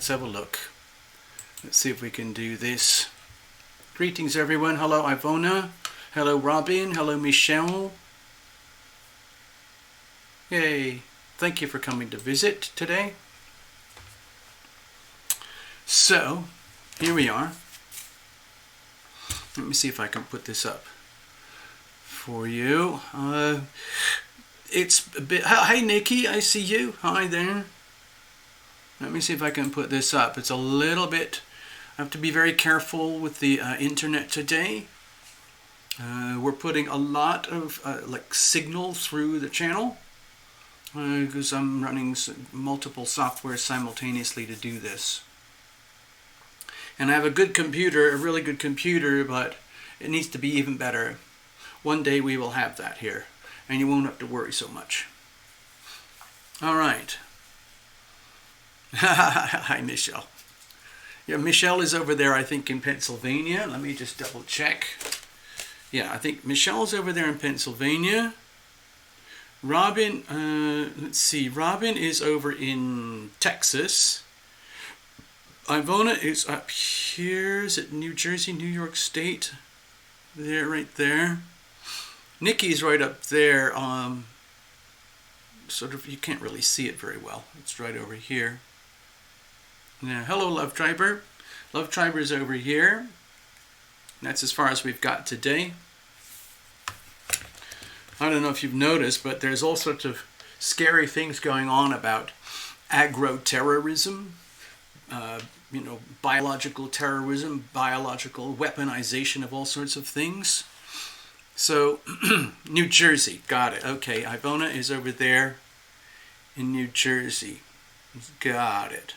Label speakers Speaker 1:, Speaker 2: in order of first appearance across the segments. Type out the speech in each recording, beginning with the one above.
Speaker 1: let's have a look. Let's see if we can do this. Greetings everyone. Hello Ivona. Hello Robin. Hello Michelle. Yay. Thank you for coming to visit today. So, here we are. Let me see if I can put this up for you. It's a bit... Hi Nikki, I see you. Hi there. Let me see if I can put this up. It's a little bit... I have to be very careful with the internet today. We're putting a lot of like signal through the channel because I'm running multiple software simultaneously to do this. And I have a good computer, a really good computer, but it needs to be even better. One day we will have that here, and you won't have to worry so much. All right. Hi, Michelle. Yeah, Michelle is over there, I think, in Pennsylvania. Let me just double check. Yeah, I think Michelle's over there in Pennsylvania. Robin, let's see, Robin is over in Texas. Ivona is up here. Is it New Jersey, New York State? There, right there. Nikki's right up there. Sort of, you can't really see it very well. It's right over here. Yeah, hello, Love Triber. Love Triber is over here. That's as far as we've got today. I don't know if you've noticed, but there's all sorts of scary things going on about agro-terrorism, biological terrorism, biological weaponization of all sorts of things. So, New Jersey, got it. Okay, Ivona is over there in New Jersey. Got it.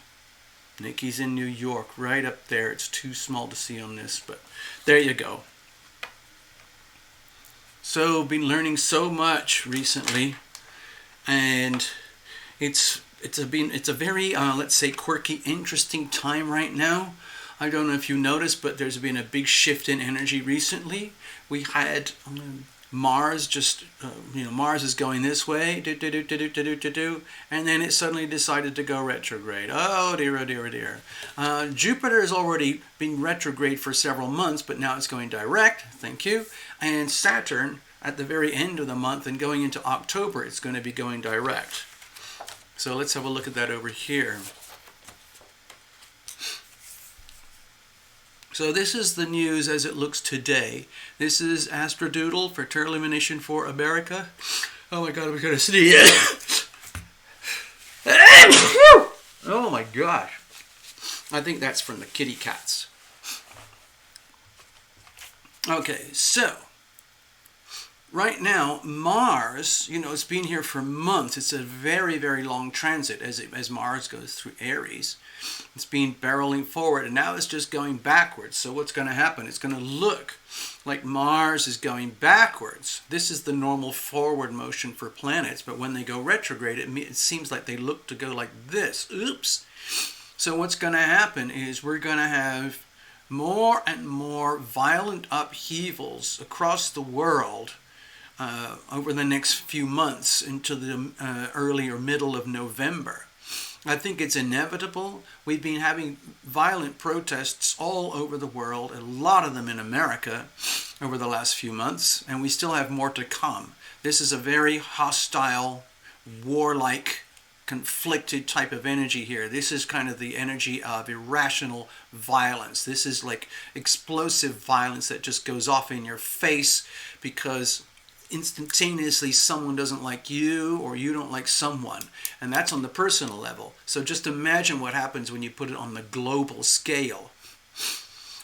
Speaker 1: Nikki's in New York, right up there. It's too small to see on this, but there you go. So, been learning so much recently, and it's a very let's say quirky, interesting time right now. I don't know if you noticed, but there's been a big shift in energy recently. We had Mars just Mars is going this way, and then it suddenly decided to go retrograde. Oh dear, oh dear, oh dear. Jupiter has already been retrograde for several months, but now it's going direct. Thank you. And Saturn at the very end of the month and going into October, it's going to be going direct. So let's have a look at that over here. So this is the news as it looks today. This is Astrodoodle for Terra Illumination for America. Oh my God, I'm going to sneeze. Oh my gosh. I think that's from the kitty cats. Okay, so right now, Mars, it's been here for months. It's a very, very long transit as Mars goes through Aries. It's been barreling forward, and now it's just going backwards. So what's going to happen? It's going to look like Mars is going backwards. This is the normal forward motion for planets, but when they go retrograde, it seems like they look to go like this. Oops. So what's going to happen is we're going to have more and more violent upheavals across the world over the next few months into the early or middle of November. I think it's inevitable. We've been having violent protests all over the world, a lot of them in America over the last few months, and we still have more to come. This is a very hostile, warlike, conflicted type of energy here. This is kind of the energy of irrational violence. This is like explosive violence that just goes off in your face because instantaneously someone doesn't like you or you don't like someone, and that's on the personal level. So just imagine what happens when you put it on the global scale.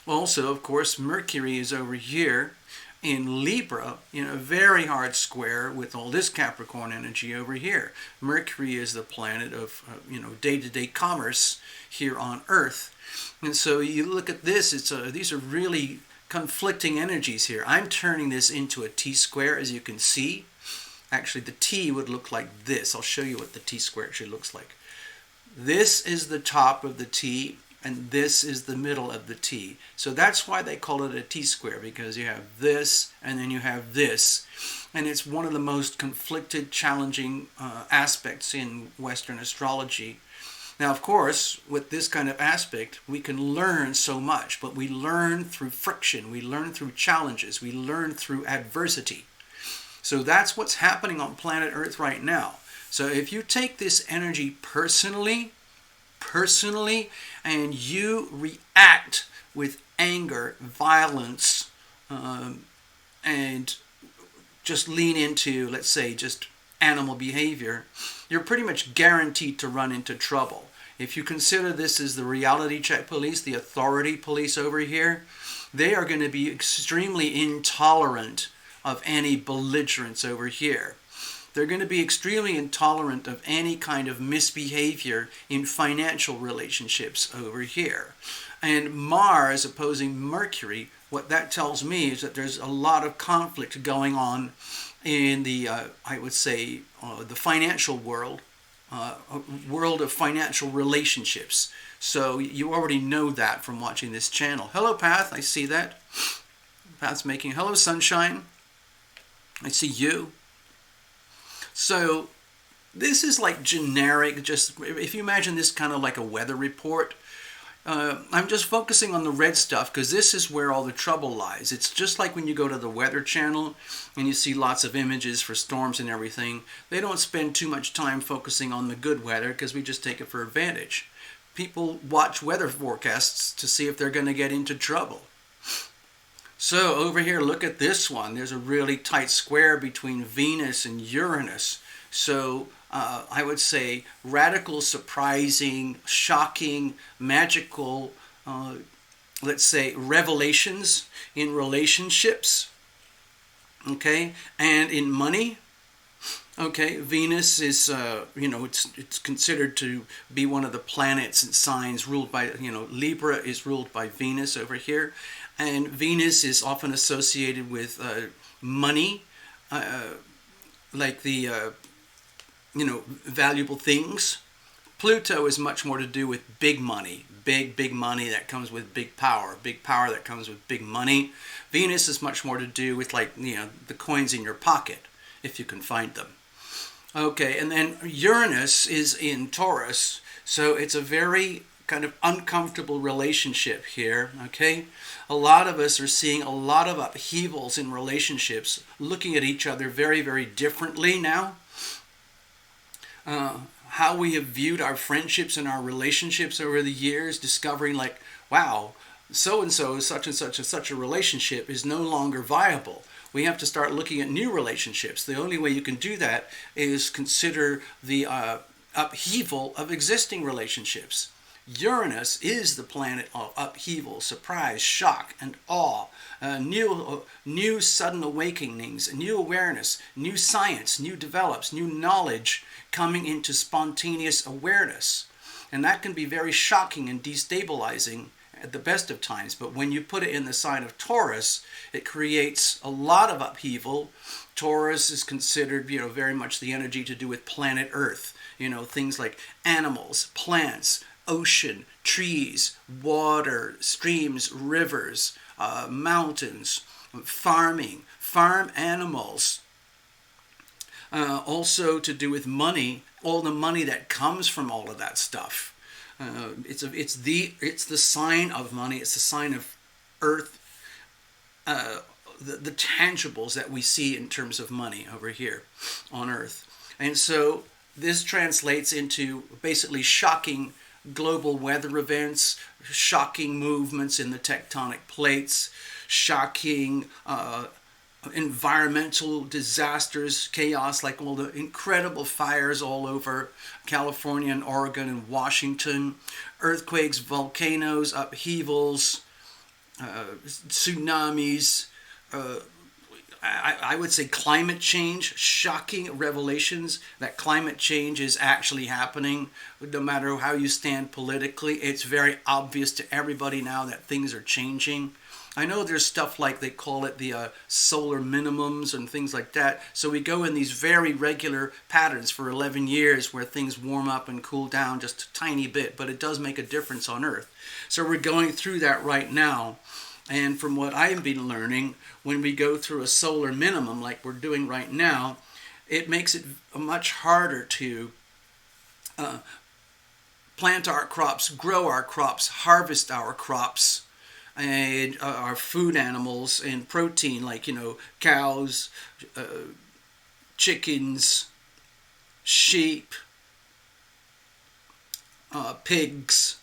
Speaker 1: Also, of course, Mercury is over here in Libra in a very hard square with all this Capricorn energy over here. Mercury is the planet of day-to-day commerce here on Earth, and so you look at this. These are really conflicting energies here. I'm turning this into a T-square, as you can see. Actually, the T would look like this. I'll show you what the T-square actually looks like. This is the top of the T, and this is the middle of the T. So that's why they call it a T-square, because you have this, and then you have this. And it's one of the most conflicted, challenging aspects in Western astrology. Now, of course, with this kind of aspect, we can learn so much, but we learn through friction, we learn through challenges, we learn through adversity. So that's what's happening on planet Earth right now. So if you take this energy personally, and you react with anger, violence, and just lean into, let's say, just animal behavior, you're pretty much guaranteed to run into trouble. If you consider this as the reality check police, the authority police over here, they are going to be extremely intolerant of any belligerence over here. They're going to be extremely intolerant of any kind of misbehavior in financial relationships over here. And Mars opposing Mercury, what that tells me is that there's a lot of conflict going on in the, I would say, the financial world, world of financial relationships. So you already know that from watching this channel. Hello, Path. I see that. Path's making, hello, Sunshine. I see you. So this is like generic, just if you imagine this kind of like a weather report. I'm just focusing on the red stuff because this is where all the trouble lies. It's just like when you go to the Weather Channel and you see lots of images for storms and everything. They don't spend too much time focusing on the good weather because we just take it for advantage. People watch weather forecasts to see if they're going to get into trouble. So over here, look at this one. There's a really tight square between Venus and Uranus. So I would say radical, surprising, shocking, magical, let's say revelations in relationships, okay, and in money. Okay, Venus is, it's considered to be one of the planets and signs ruled by, Libra is ruled by Venus over here. And Venus is often associated with money, like the, valuable things. Pluto is much more to do with big money, big money that comes with big power that comes with big money. Venus is much more to do with, like, the coins in your pocket, if you can find them. Okay, and then Uranus is in Taurus, so it's a very kind of uncomfortable relationship here, okay? A lot of us are seeing a lot of upheavals in relationships, looking at each other very, very differently now. How we have viewed our friendships and our relationships over the years, discovering like, wow, so-and-so, such and such a relationship is no longer viable. We have to start looking at new relationships. The only way you can do that is consider the upheaval of existing relationships. Uranus is the planet of upheaval, surprise, shock, and awe, new sudden awakenings, new awareness, new science, new develops, new knowledge coming into spontaneous awareness. And that can be very shocking and destabilizing at the best of times, but when you put it in the sign of Taurus, it creates a lot of upheaval. Taurus is considered, very much the energy to do with planet Earth. Things like animals, plants, ocean, trees, water, streams, rivers, mountains, farming, farm animals. Also to do with money, all the money that comes from all of that stuff. It's the sign of money. It's the sign of Earth. The tangibles that we see in terms of money over here on Earth, and so this translates into basically shocking global weather events, shocking movements in the tectonic plates, shocking environmental disasters, chaos, like all the incredible fires all over California and Oregon and Washington, earthquakes, volcanoes, upheavals, tsunamis, I would say climate change, shocking revelations that climate change is actually happening. No matter how you stand politically, it's very obvious to everybody now that things are changing. I know there's stuff like they call it the solar minimums and things like that. So we go in these very regular patterns for 11 years where things warm up and cool down just a tiny bit, but it does make a difference on Earth. So we're going through that right now. And from what I've been learning, when we go through a solar minimum like we're doing right now, it makes it much harder to plant our crops, grow our crops, harvest our crops, and our food animals and protein, like, cows, chickens, sheep, pigs,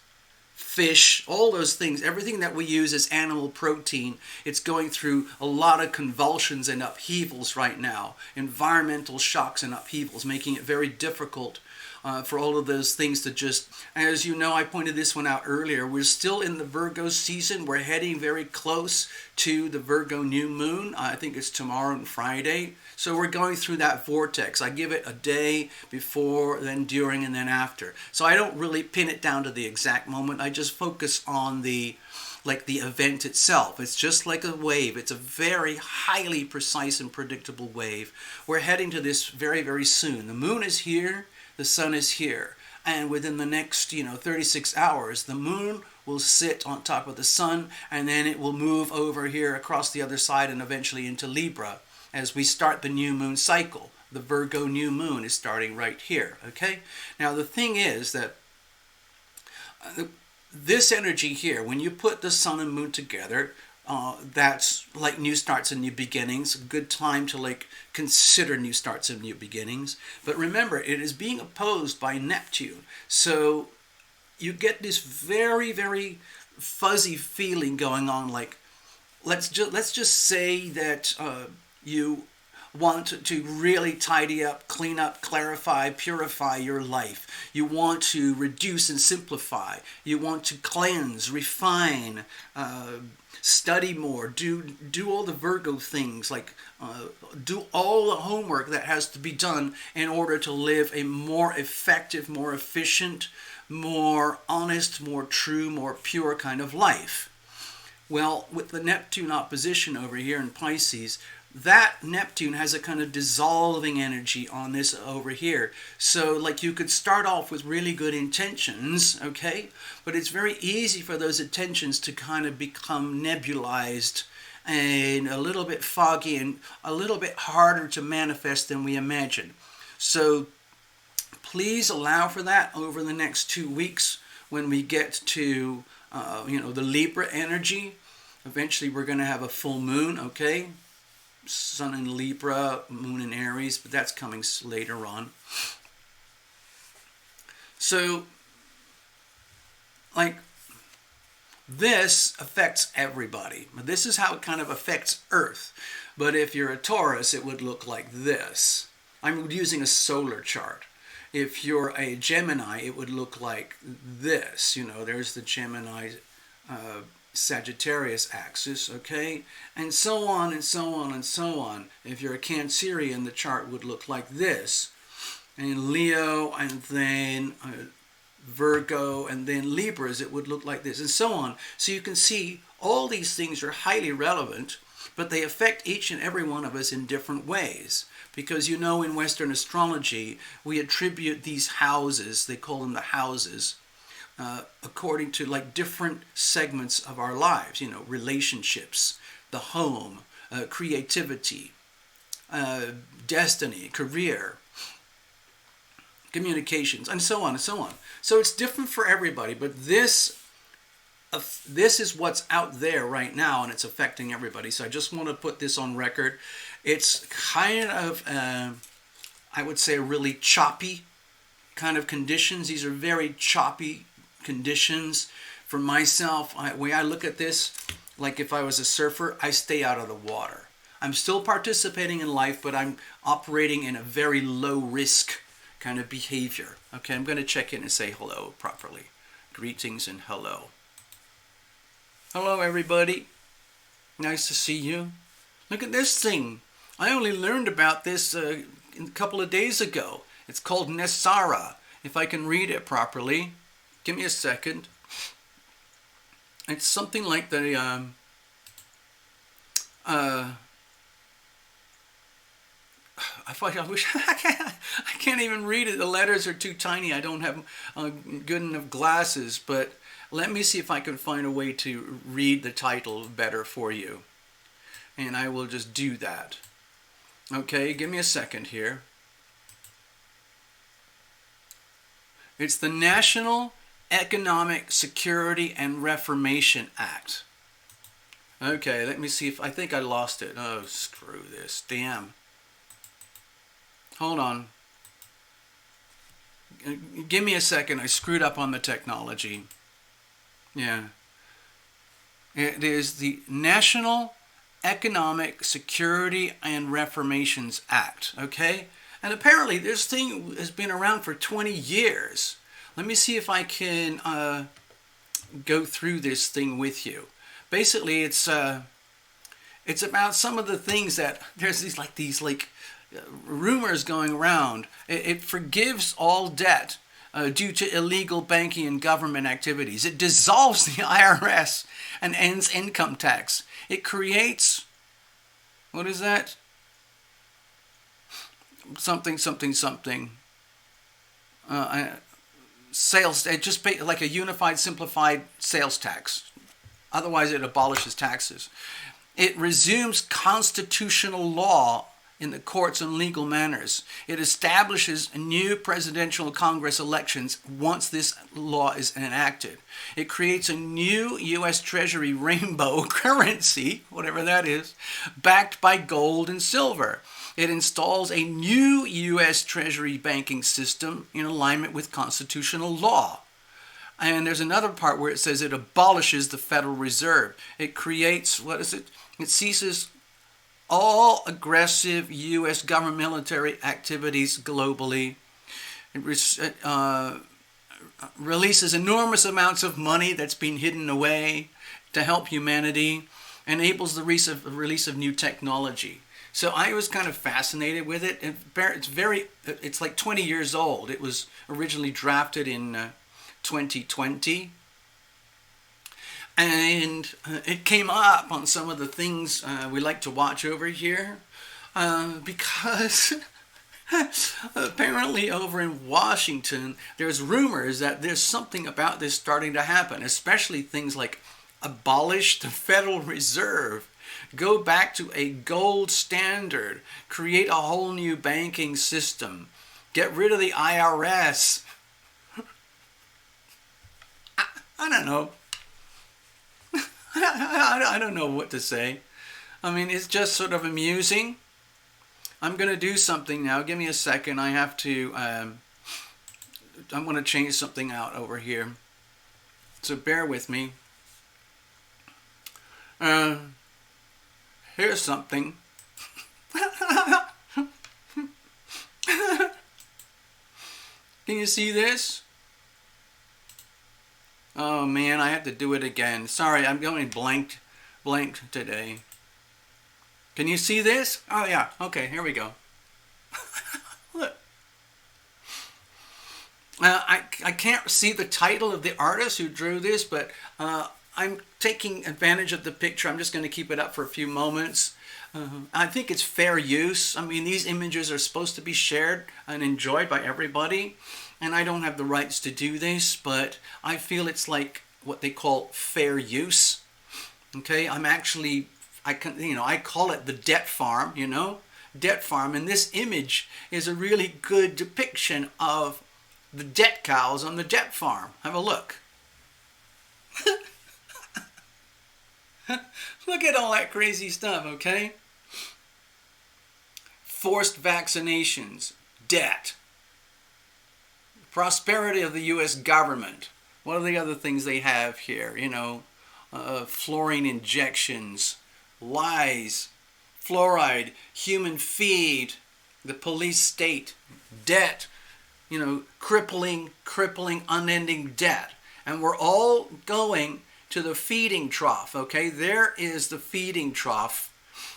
Speaker 1: fish, all those things, everything that we use as animal protein, it's going through a lot of convulsions and upheavals right now, environmental shocks and upheavals, making it very difficult for all of those things to just, as you know, I pointed this one out earlier, we're still in the Virgo season. We're heading very close to the Virgo new moon. I think it's tomorrow and Friday. So we're going through that vortex. I give it a day before, then during, and then after. So I don't really pin it down to the exact moment. I just focus on the event itself. It's just like a wave. It's a very highly precise and predictable wave. We're heading to this very, very soon. The moon is here. The sun is here. And within the next, 36 hours, the moon will sit on top of the sun, and then it will move over here across the other side and eventually into Libra as we start the new moon cycle. The Virgo new moon is starting right here, okay? Now, the thing is that this energy here, when you put the sun and moon together, that's like new starts and new beginnings, a good time to consider new starts and new beginnings. But remember, it is being opposed by Neptune. So you get this very, very fuzzy feeling going on, let's just say that you want to really tidy up, clean up, clarify, purify your life. You want to reduce and simplify. You want to cleanse, refine, study more, do all the Virgo things, do all the homework that has to be done in order to live a more effective, more efficient, more honest, more true, more pure kind of life. Well, with the Neptune opposition over here in Pisces, that Neptune has a kind of dissolving energy on this over here. So you could start off with really good intentions, okay? But it's very easy for those intentions to kind of become nebulized and a little bit foggy and a little bit harder to manifest than we imagine. So please allow for that over the next 2 weeks when we get to, the Libra energy. Eventually we're going to have a full moon, okay? Sun in Libra, moon in Aries, but that's coming later on. So, this affects everybody. This is how it kind of affects Earth. But if you're a Taurus, it would look like this. I'm using a solar chart. If you're a Gemini, it would look like this. There's the Gemini Sagittarius axis, okay? And so on and so on and so on. If you're a Cancerian, the chart would look like this. And Leo, and then Virgo, and then Libras, it would look like this, and so on. So you can see all these things are highly relevant, but they affect each and every one of us in different ways. Because in Western astrology, we attribute these houses, they call them the houses, according to different segments of our lives, relationships, the home, creativity, destiny, career, communications, and so on and so on. So it's different for everybody, but this is what's out there right now, and it's affecting everybody. So I just want to put this on record. It's kind of, I would say, really choppy kind of conditions. These are very choppy conditions. For myself, the way I look at this, if I was a surfer, I stay out of the water. I'm still participating in life, but I'm operating in a very low risk kind of behavior. Okay, I'm going to check in and say hello properly. Greetings and hello. Hello, everybody. Nice to see you. Look at this thing. I only learned about this a couple of days ago. It's called Nessara, if I can read it properly. Give me a second. It's something like the I wish I can't even read it. The letters are too tiny. I don't have good enough glasses. But let me see if I can find a way to read the title better for you, and I will just do that. Okay, give me a second here. It's the National Economic Security and Reformation Act. Okay, let me see if I think I lost it. Oh, screw this. Damn. Hold on. Give me a second. I screwed up on the technology. Yeah. It is the National Economic Security and Reformations Act. Okay? And apparently this thing has been around for 20 years. Let me see if I can go through this thing with you. Basically, it's about some of the things that there's these rumors going around. It forgives all debt due to illegal banking and government activities. It dissolves the IRS and ends income tax. It creates, what is that? Something. Sales, it just like a unified, simplified sales tax. Otherwise, it abolishes taxes. It resumes constitutional law in the courts and legal manners. It establishes new presidential Congress elections once this law is enacted. It creates a new U.S. Treasury rainbow currency, whatever that is, backed by gold and silver. It installs a new U.S. Treasury banking system in alignment with constitutional law. And there's another part where it says it abolishes the Federal Reserve. It creates, It ceases all aggressive U.S. government military activities globally. It releases enormous amounts of money that's been hidden away to help humanity. Enables the release of new technology. So I was kind of fascinated with it. It's like 20 years old. It was originally drafted in 2020. And it came up on some of the things we like to watch over here because apparently over in Washington, there's rumors that there's something about this starting to happen, especially things like abolish the Federal Reserve, go back to a gold standard, create a whole new banking system, get rid of the IRS. I don't know. I don't know what to say. I mean, it's just sort of amusing. I'm going to do something now. Give me a second. I have to, I'm going to change something out over here. So bear with me. Here's something. Can you see this? Oh man, I have to do it again. Sorry, I'm going blanked today. Can you see this? Oh yeah, okay, here we go. Look. I can't see the title of the artist who drew this, but I'm taking advantage of the picture. I'm just going to keep it up for a few moments. I think it's fair use. I mean, these images are supposed to be shared and enjoyed by everybody. And I don't have the rights to do this, but I feel it's like what they call fair use. Okay, I call it the debt farm, debt farm. And this image is a really good depiction of the debt cows on the debt farm. Have a look. Look at all that crazy stuff, okay? Forced vaccinations, debt. Prosperity of the U.S. government. What are the other things they have here? Fluorine injections, lies, fluoride, human feed, the police state, debt, crippling, unending debt. And we're all going to the feeding trough, okay? There is the feeding trough,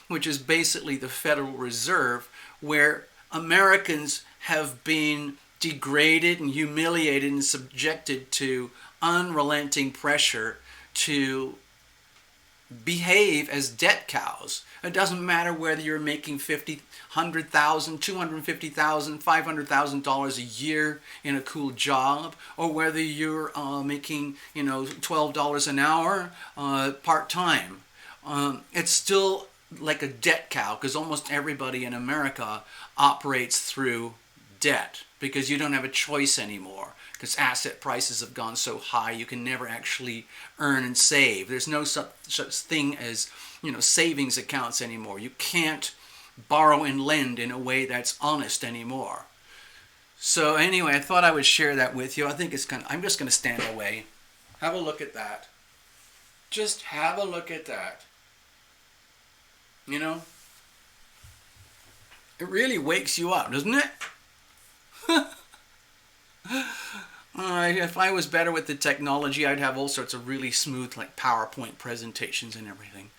Speaker 1: which is basically the Federal Reserve, where Americans have been degraded and humiliated and subjected to unrelenting pressure to behave as debt cows. It doesn't matter whether you're making $50,000, $100,000, $250,000, $500,000 a year in a cool job, or whether you're making $12 an hour part-time. It's still like a debt cow, because almost everybody in America operates through debt, because you don't have a choice anymore. because asset prices have gone so high you can never actually earn and save. There's no such thing as, savings accounts anymore. You can't borrow and lend in a way that's honest anymore. So anyway, I thought I would share that with you. I think I'm just going to stand away. Have a look at that. Just have a look at that. It really wakes you up, doesn't it? If I was better with the technology, I'd have all sorts of really smooth, like PowerPoint presentations and everything.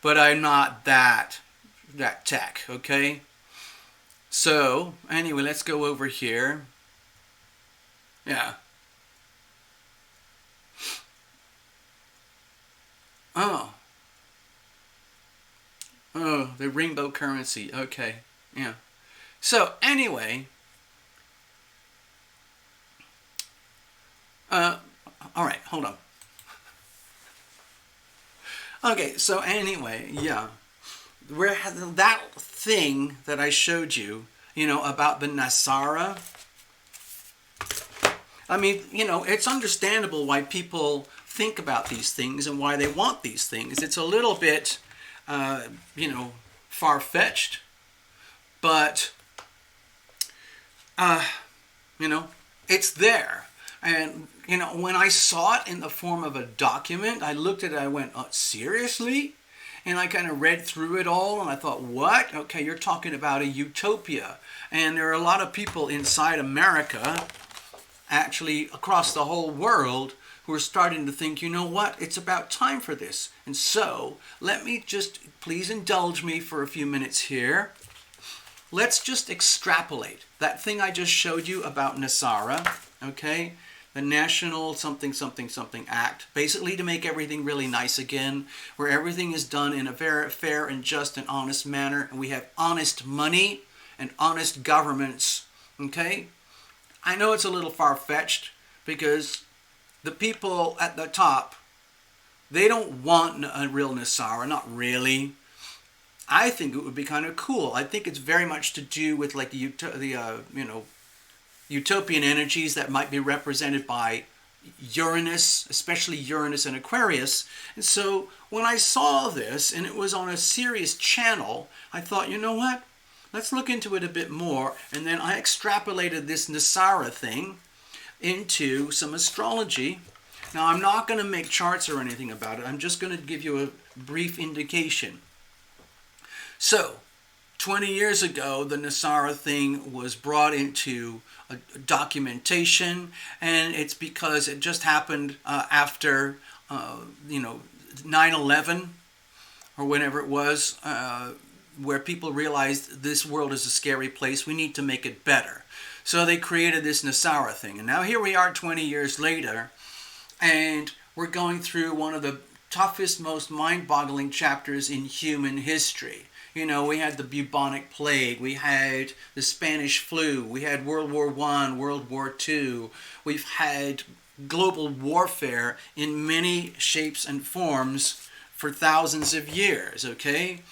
Speaker 1: But I'm not that tech, okay? So, anyway, let's go over here. Yeah. Oh, the rainbow currency. Okay, yeah. So, anyway, all right, hold on. Okay, so anyway, yeah. That thing that I showed you, about the Nasara, I mean, it's understandable why people think about these things and why they want these things. It's a little bit, far-fetched, but, it's there. And, when I saw it in the form of a document, I looked at it, I went, oh, seriously? And I kind of read through it all, and I thought, what? Okay, you're talking about a utopia. And there are a lot of people inside America, actually across the whole world, who are starting to think, you know what? It's about time for this. And so, let me just, please indulge me for a few minutes here. Let's just extrapolate. That thing I just showed you about Nasara, okay? The National something something something Act, basically to make everything really nice again, where everything is done in a very fair and just and honest manner, and we have honest money and honest governments, okay? I know it's a little far-fetched because the people at the top, they don't want a real Nasara, not really. I think it would be kind of cool. I think it's very much to do with like utopian energies that might be represented by Uranus, especially Uranus and Aquarius. And so when I saw this and it was on a serious channel, I thought, you know what? Let's look into it a bit more. And then I extrapolated this Nasara thing into some astrology. Now, I'm not going to make charts or anything about it. I'm just going to give you a brief indication. So, 20 years ago, the Nasara thing was brought into documentation, and it's because it just happened after, 9/11, or whenever it was, where people realized this world is a scary place, we need to make it better. So they created this Nasara thing. And now here we are 20 years later, and we're going through one of the toughest, most mind-boggling chapters in human history. We had the bubonic plague, we had the Spanish flu, we had World War I, World War II. We've had global warfare in many shapes and forms for thousands of years, okay?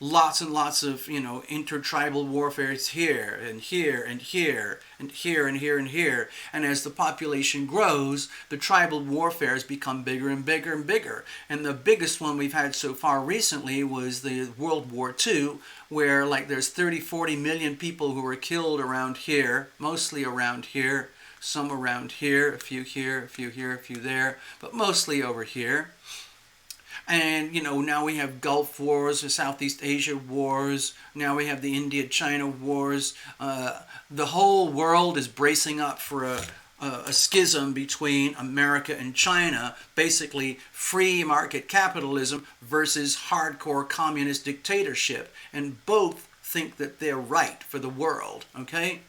Speaker 1: Lots and lots of, intertribal warfare here and here and here and here and here and here. And as the population grows, the tribal warfares become bigger and bigger and bigger. And the biggest one we've had so far recently was the World War II, where there's 30-40 million people who were killed around here, mostly around here, some around here, a few here, a few here, a few there, but mostly over here. And, now we have Gulf Wars, the Southeast Asia wars. Now we have the India-China wars. The whole world is bracing up for a schism between America and China. Basically, free market capitalism versus hardcore communist dictatorship. And both think that they're right for the world, okay?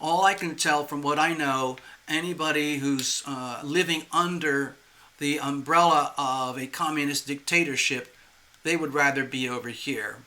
Speaker 1: All I can tell from what I know, anybody who's living under the umbrella of a communist dictatorship, they would rather be over here.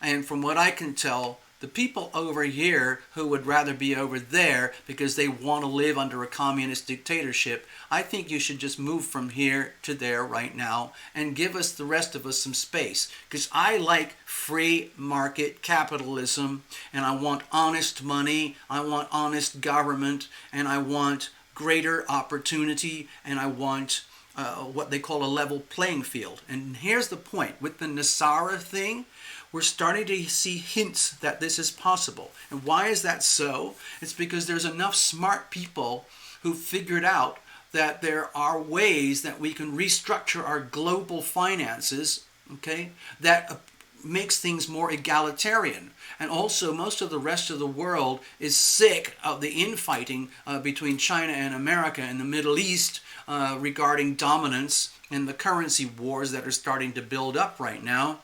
Speaker 1: And from what I can tell, the people over here who would rather be over there because they want to live under a communist dictatorship, I think you should just move from here to there right now and give us, the rest of us, some space. Because I like free market capitalism, and I want honest money, I want honest government, and I want greater opportunity, and I want what they call a level playing field. And here's the point. With the Nasara thing, we're starting to see hints that this is possible. And why is that so? It's because there's enough smart people who figured out that there are ways that we can restructure our global finances, okay, that makes things more egalitarian. And also, most of the rest of the world is sick of the infighting between China and America and the Middle East regarding dominance and the currency wars that are starting to build up right now.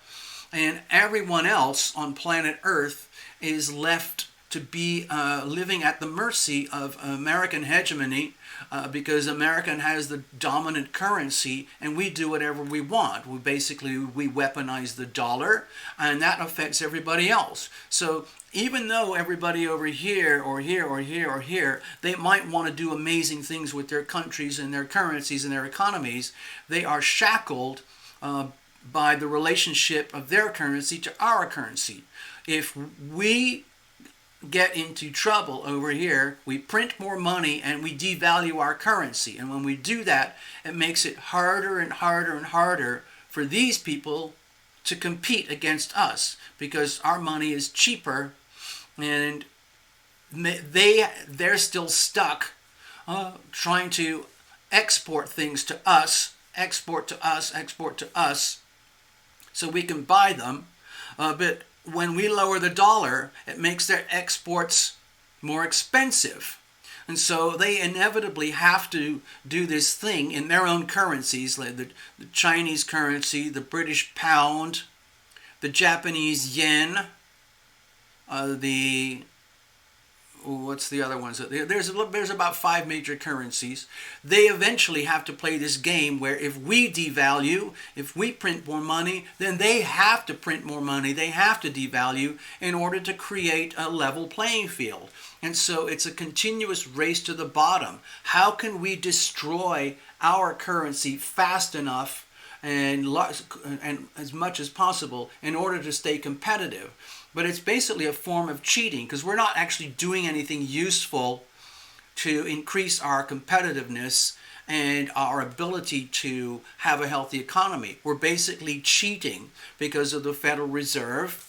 Speaker 1: And everyone else on planet Earth is left to be living at the mercy of American hegemony because America has the dominant currency and we do whatever we want. We weaponize the dollar, and that affects everybody else. So even though everybody over here or here or here or here, they might want to do amazing things with their countries and their currencies and their economies, they are shackled by the relationship of their currency to our currency. If we get into trouble over here, we print more money and we devalue our currency. And when we do that, it makes it harder and harder and harder for these people to compete against us because our money is cheaper and they're still stuck trying to export things to us, export to us, so we can buy them. But when we lower the dollar, it makes their exports more expensive. And so they inevitably have to do this thing in their own currencies, like the Chinese currency, the British pound, the Japanese yen, what's the other ones? There's about 5 major currencies. They eventually have to play this game where if we devalue, if we print more money, then they have to print more money. They have to devalue in order to create a level playing field. And so it's a continuous race to the bottom. How can we destroy our currency fast enough and as much as possible in order to stay competitive? But it's basically a form of cheating because we're not actually doing anything useful to increase our competitiveness and our ability to have a healthy economy. We're basically cheating because of the Federal Reserve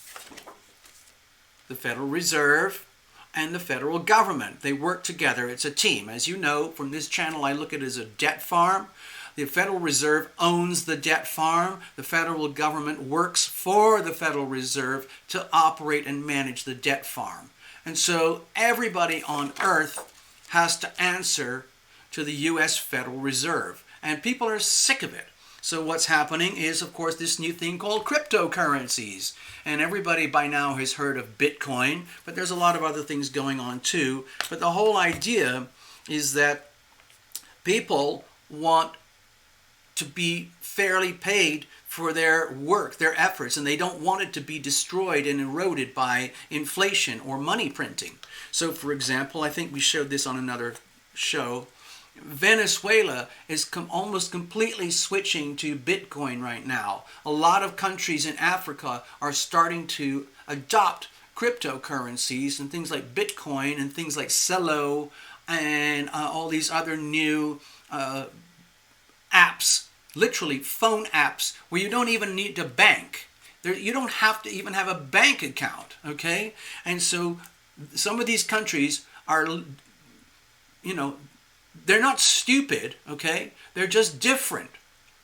Speaker 1: and the federal government. They work together. It's a team. As you know, from this channel, I look at it as a debt farm. The Federal Reserve owns the debt farm. The federal government works for the Federal Reserve to operate and manage the debt farm. And so everybody on earth has to answer to the U.S. Federal Reserve. And people are sick of it. So what's happening is, of course, this new thing called cryptocurrencies. And everybody by now has heard of Bitcoin, but there's a lot of other things going on too. But the whole idea is that people want to be fairly paid for their work, their efforts, and they don't want it to be destroyed and eroded by inflation or money printing. So, for example, I think we showed this on another show, Venezuela is almost completely switching to Bitcoin right now. A lot of countries in Africa are starting to adopt cryptocurrencies and things like Bitcoin and things like Celo and all these other new apps, literally phone apps, where you don't even need to bank. You don't have to even have a bank account, okay? And so some of these countries are, they're not stupid, okay? They're just different.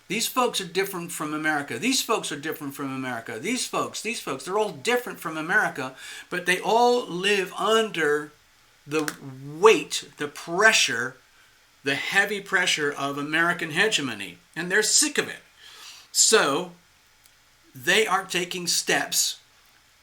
Speaker 1: These folks are different from America. These folks are different from America. These folks, they're all different from America, but they all live under the weight, the pressure, the heavy pressure of American hegemony, and they're sick of it. So they are taking steps.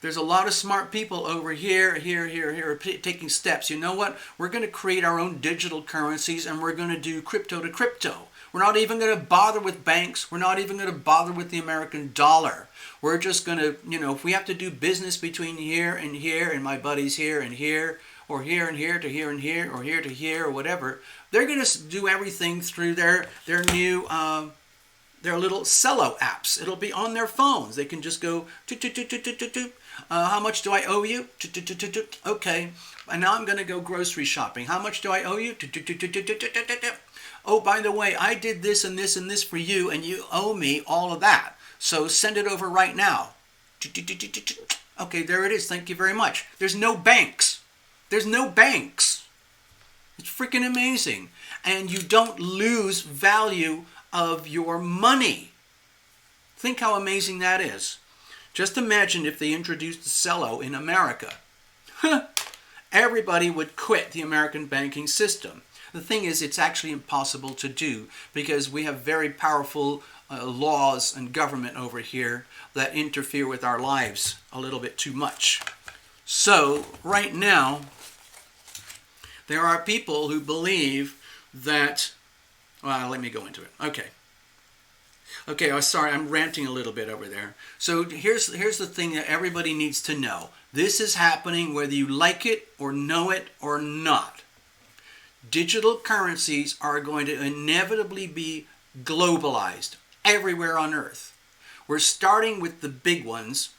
Speaker 1: There's a lot of smart people over here, taking steps. You know what? We're going to create our own digital currencies, and we're going to do crypto to crypto. We're not even going to bother with banks. We're not even going to bother with the American dollar. We're just going to, if we have to do business between here, and my buddies here and here, or here and here to here and here, or here to here, or whatever, they're going to do everything through their new There are little cello apps. It'll be on their phones. They can just go, how much do I owe you? Okay. And now I'm going to go grocery shopping. How much do I owe you? Oh, by the way, I did this and this and this for you, and you owe me all of that. So send it over right now. Okay, there it is. Thank you very much. There's no banks. There's no banks. It's freaking amazing. And you don't lose value of your money. Think how amazing that is. Just imagine if they introduced cello in America. Everybody would quit the American banking system. The thing is, it's actually impossible to do because we have very powerful laws and government over here that interfere with our lives a little bit too much. So, right now, there are people who believe that, well, let me go into it. Okay, I'm sorry, I'm ranting a little bit over there. So here's the thing that everybody needs to know. This is happening whether you like it or know it or not. Digital currencies are going to inevitably be globalized everywhere on Earth. We're starting with the big ones,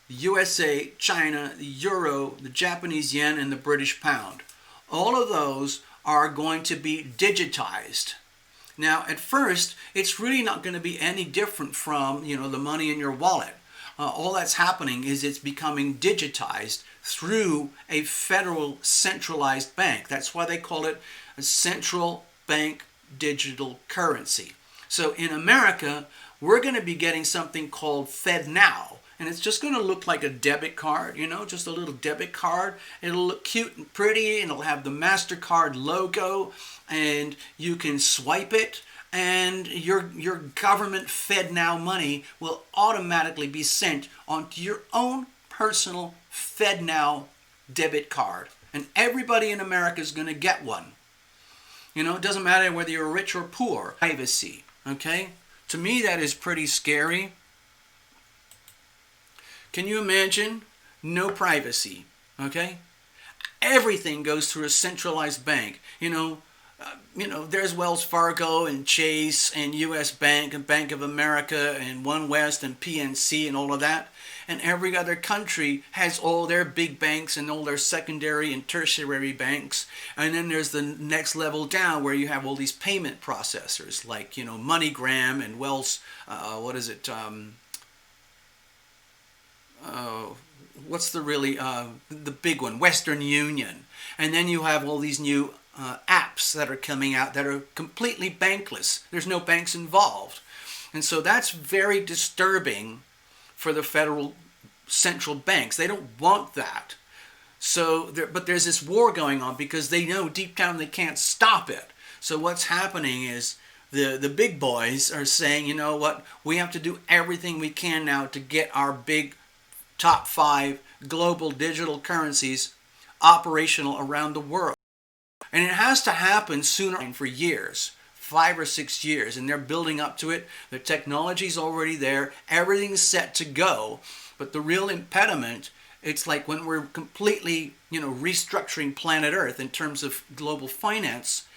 Speaker 1: the USA, China, the Euro, the Japanese yen, and the British pound. All of those are going to be digitized. Now, at first, it's really not going to be any different from, the money in your wallet. All that's happening is it's becoming digitized through a federal centralized bank. That's why they call it a central bank digital currency. So in America, we're going to be getting something called FedNow. And it's just going to look like a debit card, just a little debit card. It'll look cute and pretty, and it'll have the MasterCard logo, and you can swipe it, and your government FedNow money will automatically be sent onto your own personal FedNow debit card. And everybody in America is going to get one. It doesn't matter whether you're rich or poor. Privacy, okay? To me, that is pretty scary. Can you imagine? No privacy, okay? Everything goes through a centralized bank. There's Wells Fargo and Chase and U.S. Bank and Bank of America and One West and PNC and all of that. And every other country has all their big banks and all their secondary and tertiary banks. And then there's the next level down where you have all these payment processors like, MoneyGram and Wells, what's the big one, Western Union. And then you have all these new apps that are coming out that are completely bankless. There's no banks involved. And so that's very disturbing for the federal central banks. They don't want that. But there's this war going on because they know deep down they can't stop it. So what's happening is the big boys are saying, you know what, we have to do everything we can now to get our big top 5 global digital currencies operational around the world. And it has to happen sooner than for years, 5 or 6 years, and they're building up to it. The technology's already there, everything's set to go, but the real impediment, it's like when we're completely, restructuring planet Earth in terms of global finance,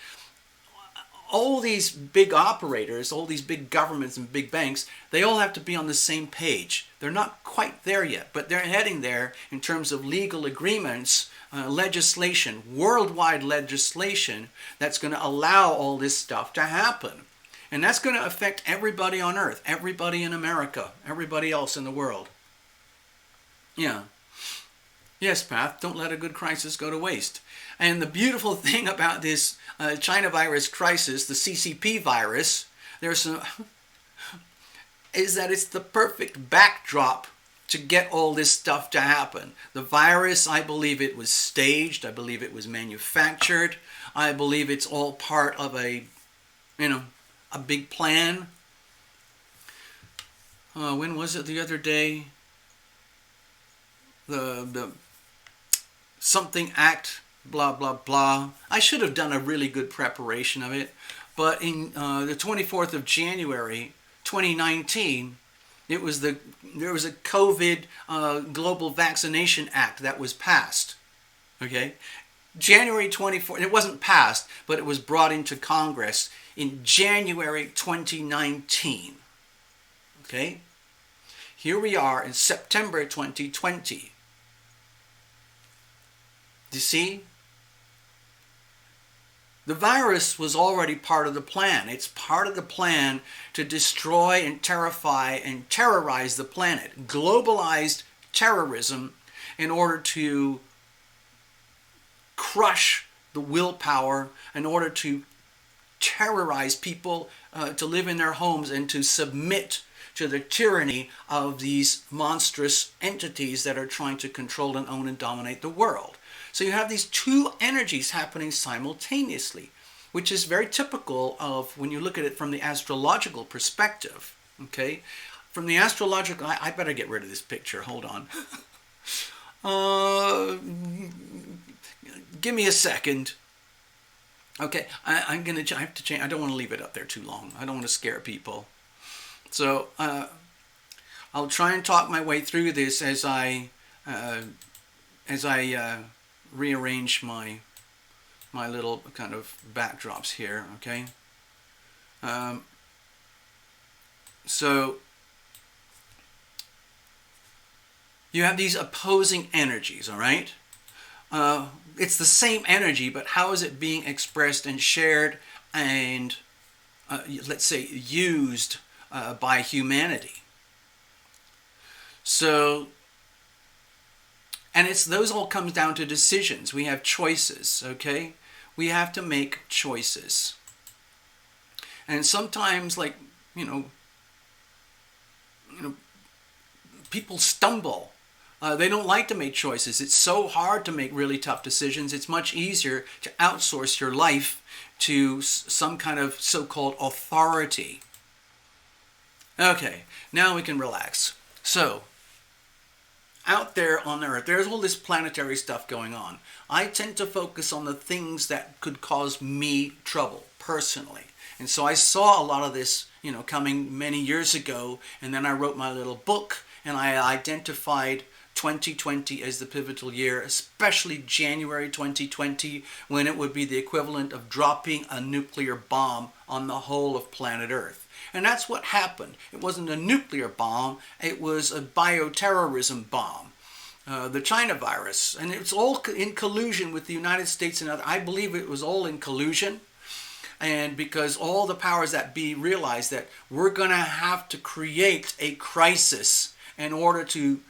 Speaker 1: all these big operators, all these big governments and big banks, they all have to be on the same page. They're not quite there yet, but they're heading there in terms of legal agreements, legislation, worldwide legislation that's going to allow all this stuff to happen. And that's going to affect everybody on Earth, everybody in America, everybody else in the world. Yeah. Yes, Path, don't let a good crisis go to waste. And the beautiful thing about this China virus crisis, the CCP virus, is that it's the perfect backdrop to get all this stuff to happen. The virus, I believe it was staged. I believe it was manufactured. I believe it's all part of a big plan. When was it the other day? The something act, blah, blah, blah. I should have done a really good preparation of it. But in the 24th of January, 2019, there was a COVID Global Vaccination Act that was passed. Okay? January 24th, it wasn't passed, but it was brought into Congress in January 2019. Okay? Here we are in September 2020. Do you see? The virus was already part of the plan. It's part of the plan to destroy and terrify and terrorize the planet. Globalized terrorism in order to crush the willpower, in order to terrorize people to live in their homes and to submit to the tyranny of these monstrous entities that are trying to control and own and dominate the world. So you have these two energies happening simultaneously, which is very typical of when you look at it from the astrological perspective. Okay, from the astrological, I better get rid of this picture. Hold on. Give me a second. Okay, I have to change. I don't want to leave it up there too long. I don't want to scare people. So I'll try and talk my way through this as I rearrange my little kind of backdrops here. Okay. So you have these opposing energies. All right. It's the same energy, but how is it being expressed and shared and let's say used by humanity? So, and those all comes down to decisions. We have choices, okay? We have to make choices. And sometimes, like, people stumble. They don't like to make choices. It's so hard to make really tough decisions. It's much easier to outsource your life to some kind of so-called authority. Okay, now we can relax. So, out there on Earth, there's all this planetary stuff going on. I tend to focus on the things that could cause me trouble, personally. And so I saw a lot of this, coming many years ago, and then I wrote my little book, and I identified 2020 as the pivotal year, especially January 2020, when it would be the equivalent of dropping a nuclear bomb on the whole of planet Earth. And that's what happened. It wasn't a nuclear bomb, it was a bioterrorism bomb. The China virus. And it's all in collusion with the United States and other. I believe it was all in collusion. And because all the powers that be realized that we're going to have to create a crisis in order to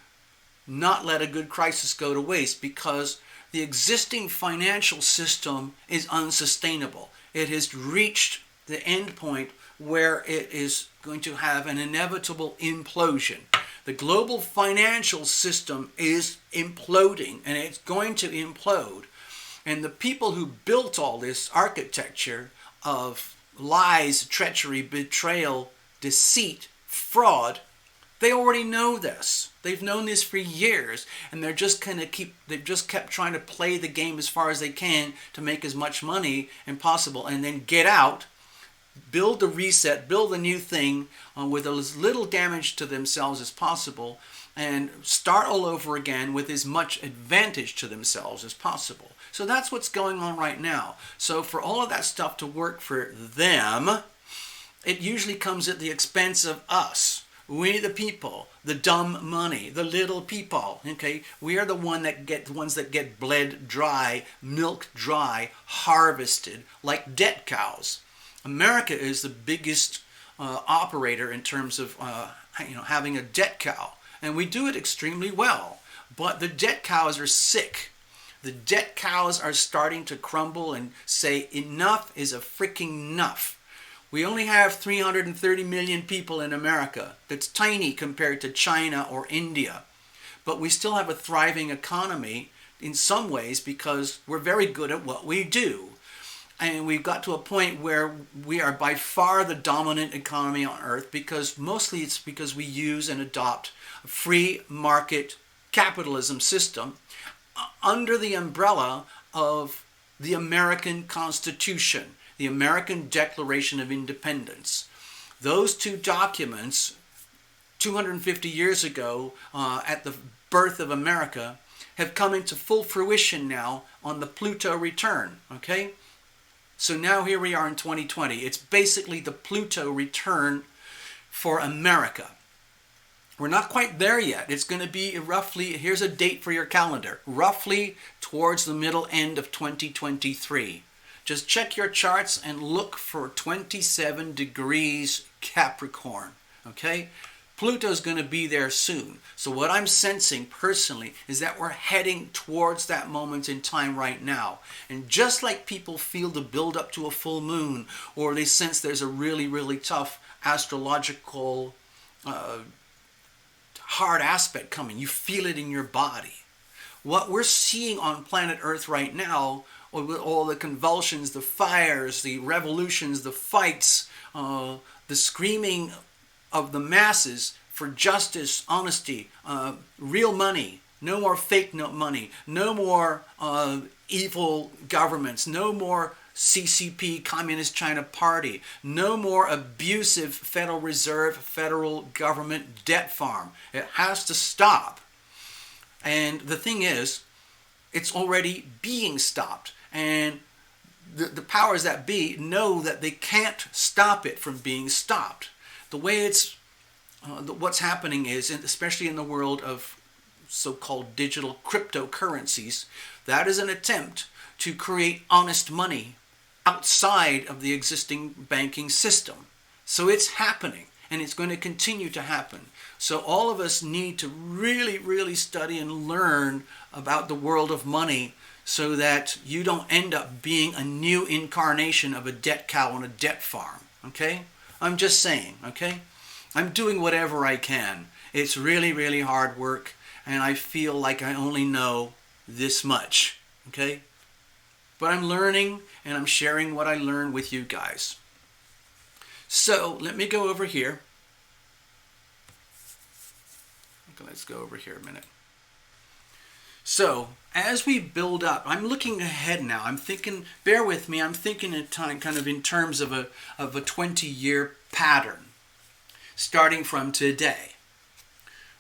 Speaker 1: not let a good crisis go to waste, because the existing financial system is unsustainable. It has reached the end point where it is going to have an inevitable implosion. The global financial system is imploding, and it's going to implode. And the people who built all this architecture of lies, treachery, betrayal, deceit, fraud, they already know this. They've known this for years, and they've just kept trying to play the game as far as they can to make as much money as possible, and then get out, build a reset, build a new thing with as little damage to themselves as possible, and start all over again with as much advantage to themselves as possible. So that's what's going on right now. So for all of that stuff to work for them, it usually comes at the expense of us. We the people, the dumb money, the little people, okay? We are the ones that get bled dry, milked dry, harvested, like debt cows. America is the biggest operator in terms of having a debt cow. And we do it extremely well. But the debt cows are sick. The debt cows are starting to crumble and say enough is a freaking enough. We only have 330 million people in America. That's tiny compared to China or India. But we still have a thriving economy in some ways because we're very good at what we do. And we've got to a point where we are by far the dominant economy on Earth, because mostly it's because we use and adopt a free market capitalism system under the umbrella of the American Constitution, the American Declaration of Independence. Those two documents, 250 years ago, at the birth of America, have come into full fruition now on the Pluto return, okay? So now here we are in 2020. It's basically the Pluto return for America. We're not quite there yet. It's going to be roughly, here's a date for your calendar, roughly towards the middle end of 2023. Just check your charts and look for 27 degrees Capricorn, okay? Pluto's going to be there soon. So what I'm sensing personally is that we're heading towards that moment in time right now. And just like people feel the build up to a full moon, or they sense there's a really, really tough astrological hard aspect coming, you feel it in your body. What we're seeing on planet Earth right now, with all the convulsions, the fires, the revolutions, the fights, the screaming of the masses for justice, honesty, real money, no more fake money, no more evil governments, no more CCP, Communist China Party, no more abusive Federal Reserve, federal government debt farm. It has to stop. And the thing is, it's already being stopped. And the powers that be know that they can't stop it from being stopped. The way it's, what's happening is, especially in the world of so-called digital cryptocurrencies, that is an attempt to create honest money outside of the existing banking system. So it's happening, and it's going to continue to happen. So all of us need to really, really study and learn about the world of money so that you don't end up being a new incarnation of a debt cow on a debt farm, okay? I'm just saying, okay? I'm doing whatever I can. It's really, really hard work, and I feel like I only know this much, okay? But I'm learning, and I'm sharing what I learned with you guys. So let me go over here. Okay, let's go over here a minute. So as we build up, I'm looking ahead now. I'm thinking, bear with me, I'm thinking in time, kind of in terms of a 20-year pattern, starting from today.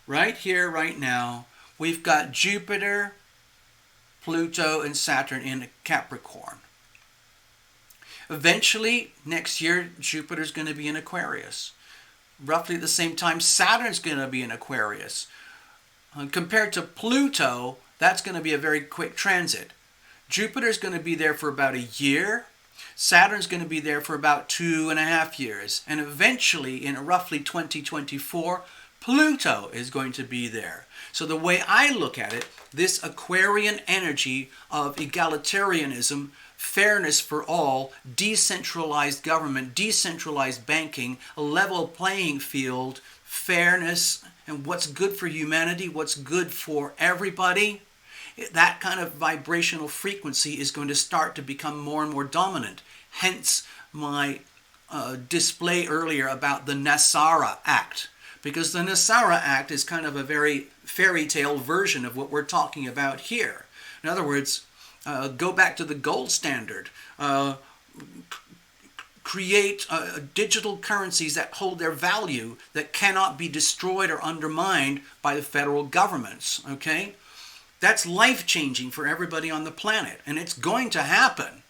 Speaker 1: Right here, right now, we've got Jupiter, Pluto, and Saturn in Capricorn. Eventually, next year, Jupiter's going to be in Aquarius. Roughly at the same time, Saturn's going to be in Aquarius. Compared to Pluto, that's going to be a very quick transit. Jupiter's going to be there for about a year. Saturn's going to be there for about 2.5 years. And eventually, in roughly 2024, Pluto is going to be there. So the way I look at it, this Aquarian energy of egalitarianism, fairness for all, decentralized government, decentralized banking, a level playing field, fairness, and what's good for humanity, what's good for everybody, that kind of vibrational frequency is going to start to become more and more dominant. Hence my display earlier about the Nasara Act. Because the Nasara Act is kind of a very fairy tale version of what we're talking about here. In other words, go back to the gold standard. Create digital currencies that hold their value, that cannot be destroyed or undermined by the federal governments. Okay? That's life-changing for everybody on the planet. And it's going to happen.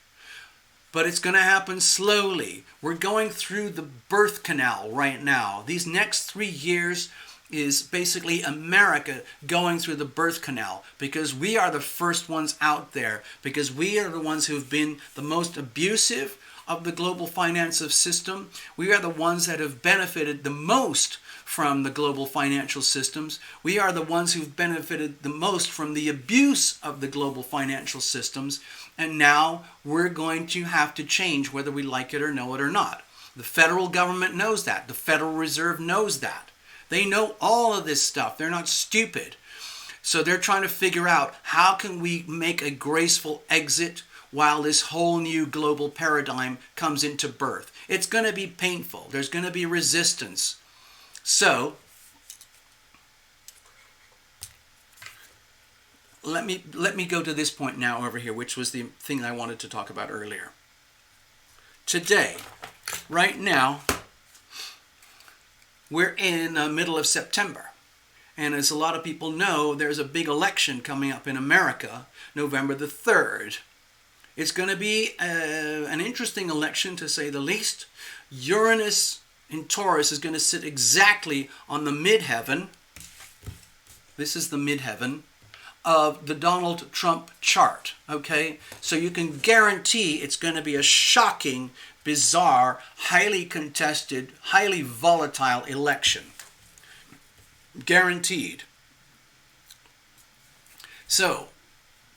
Speaker 1: But it's going to happen slowly. We're going through the birth canal right now. These next 3 years is basically America going through the birth canal, because we are the first ones out there, because we are the ones who have been the most abusive of the global financial system. We are the ones that have benefited the most from the global financial systems. We are the ones who've benefited the most from the abuse of the global financial systems. And now we're going to have to change whether we like it or know it or not. The federal government knows that. The Federal Reserve knows that. They know all of this stuff. They're not stupid. So they're trying to figure out, how can we make a graceful exit while this whole new global paradigm comes into birth? It's going to be painful. There's going to be resistance. So let me go to this point now over here, which was the thing I wanted to talk about earlier. Today, right now, we're in the middle of September. And as a lot of people know, there's a big election coming up in America, November the 3rd. It's going to be an interesting election, to say the least. Uranus in Taurus is going to sit exactly on the midheaven, This is the midheaven of the Donald Trump chart, okay? So you can guarantee it's going to be a shocking, bizarre, highly contested, highly volatile election. Guaranteed. So,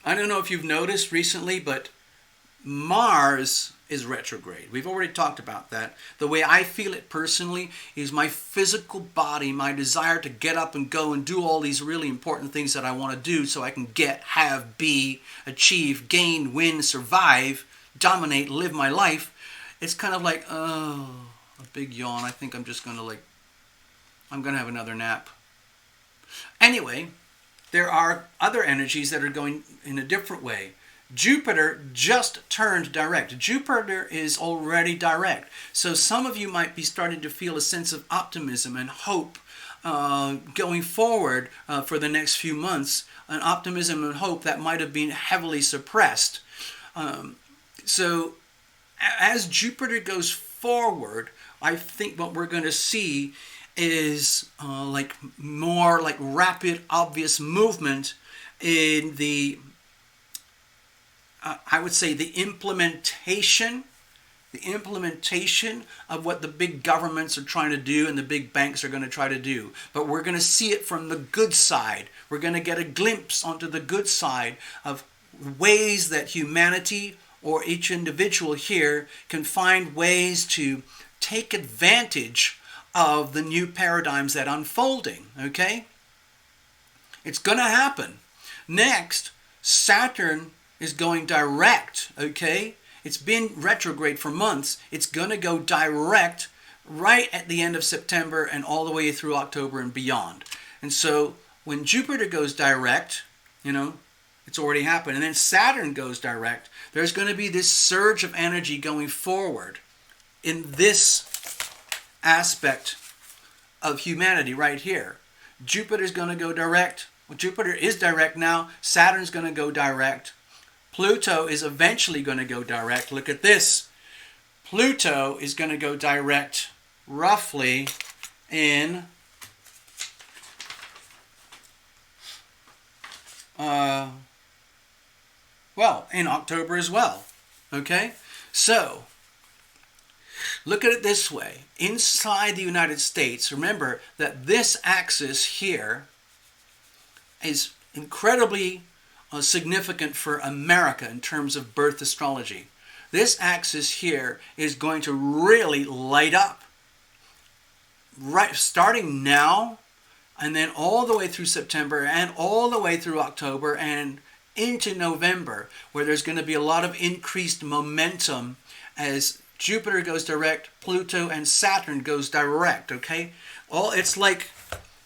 Speaker 1: I don't know if you've noticed recently, but Mars is retrograde. We've already talked about that. The way I feel it personally is my physical body, my desire to get up and go and do all these really important things that I want to do so I can get, have, be, achieve, gain, win, survive, dominate, live my life. It's kind of like, oh, a big yawn. I think I'm just going to I'm going to have another nap. Anyway, there are other energies that are going in a different way. Jupiter just turned direct. Jupiter is already direct. So some of you might be starting to feel a sense of optimism and hope going forward for the next few months. An optimism and hope that might have been heavily suppressed. So as Jupiter goes forward, I think what we're going to see is more like rapid, obvious movement in the I would say the implementation of what the big governments are trying to do and the big banks are going to try to do. But we're going to see it from the good side. We're going to get a glimpse onto the good side of ways that humanity or each individual here can find ways to take advantage of the new paradigms that are unfolding, okay? It's going to happen. Next, Saturn is going direct, okay? It's been retrograde for months. It's going to go direct right at the end of September and all the way through October and beyond. And so when Jupiter goes direct, it's already happened. And then Saturn goes direct. There's going to be this surge of energy going forward in this aspect of humanity right here. Jupiter's going to go direct. Well, Jupiter is direct now. Saturn's going to go direct. Pluto is eventually going to go direct. Look at this. Pluto is going to go direct roughly in in October as well. Okay? So, look at it this way. Inside the United States, remember that this axis here is incredibly significant for America in terms of birth astrology. This axis here is going to really light up right starting now and then all the way through September and all the way through October and into November, where there's going to be a lot of increased momentum as Jupiter goes direct, Pluto and Saturn goes direct, okay? It's like,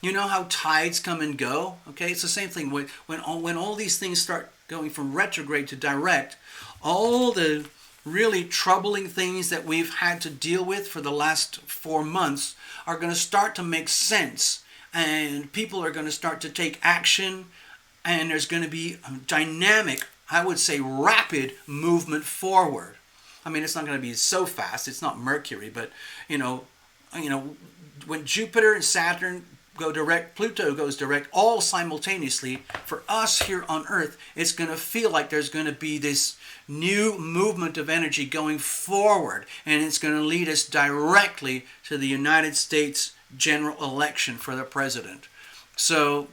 Speaker 1: you know how tides come and go? Okay, it's the same thing. When all these things start going from retrograde to direct, all the really troubling things that we've had to deal with for the last 4 months are going to start to make sense. And people are going to start to take action. And there's going to be a dynamic, I would say rapid movement forward. I mean, it's not going to be so fast. It's not Mercury. But, when Jupiter and Saturn go direct, Pluto goes direct, all simultaneously. For us here on Earth, it's going to feel like there's going to be this new movement of energy going forward, and it's going to lead us directly to the United States general election for the president. So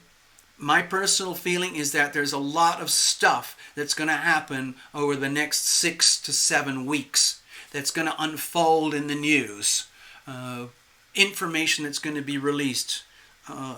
Speaker 1: my personal feeling is that there's a lot of stuff that's going to happen over the next 6 to 7 weeks that's going to unfold in the news. Information that's going to be released.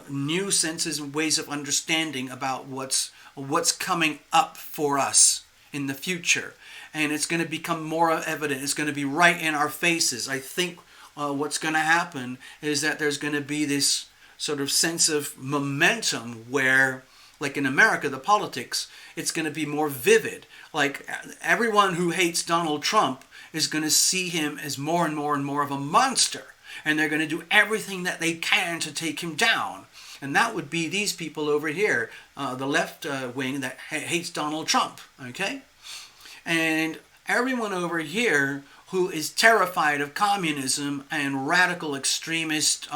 Speaker 1: New senses and ways of understanding about what's coming up for us in the future. And it's going to become more evident. It's going to be right in our faces. I think what's going to happen is that there's going to be this sort of sense of momentum where, like in America, the politics, it's going to be more vivid. Like everyone who hates Donald Trump is going to see him as more and more and more of a monster. And they're going to do everything that they can to take him down. And that would be these people over here, the left wing that hates Donald Trump, okay? And everyone over here who is terrified of communism and radical extremist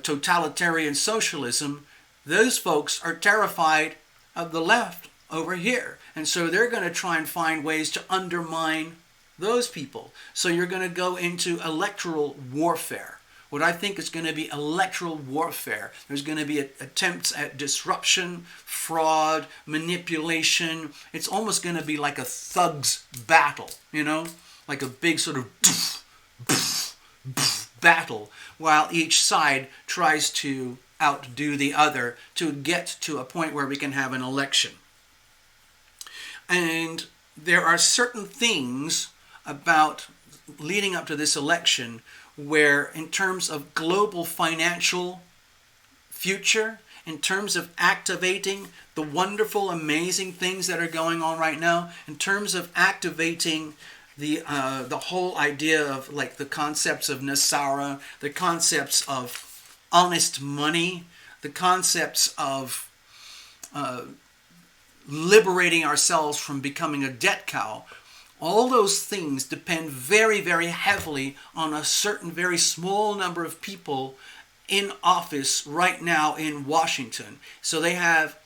Speaker 1: totalitarian socialism, those folks are terrified of the left over here. And so they're going to try and find ways to undermine those people. So you're going to go into electoral warfare. What I think is going to be electoral warfare. There's going to be attempts at disruption, fraud, manipulation. It's almost going to be like a thug's battle, you know? Like a big sort of battle, while each side tries to outdo the other to get to a point where we can have an election. And there are certain things about leading up to this election where, in terms of global financial future, in terms of activating the wonderful, amazing things that are going on right now, in terms of activating the whole idea of like the concepts of Nasara, the concepts of honest money, the concepts of liberating ourselves from becoming a debt cow. All those things depend very, very heavily on a certain very small number of people in office right now in Washington. So they have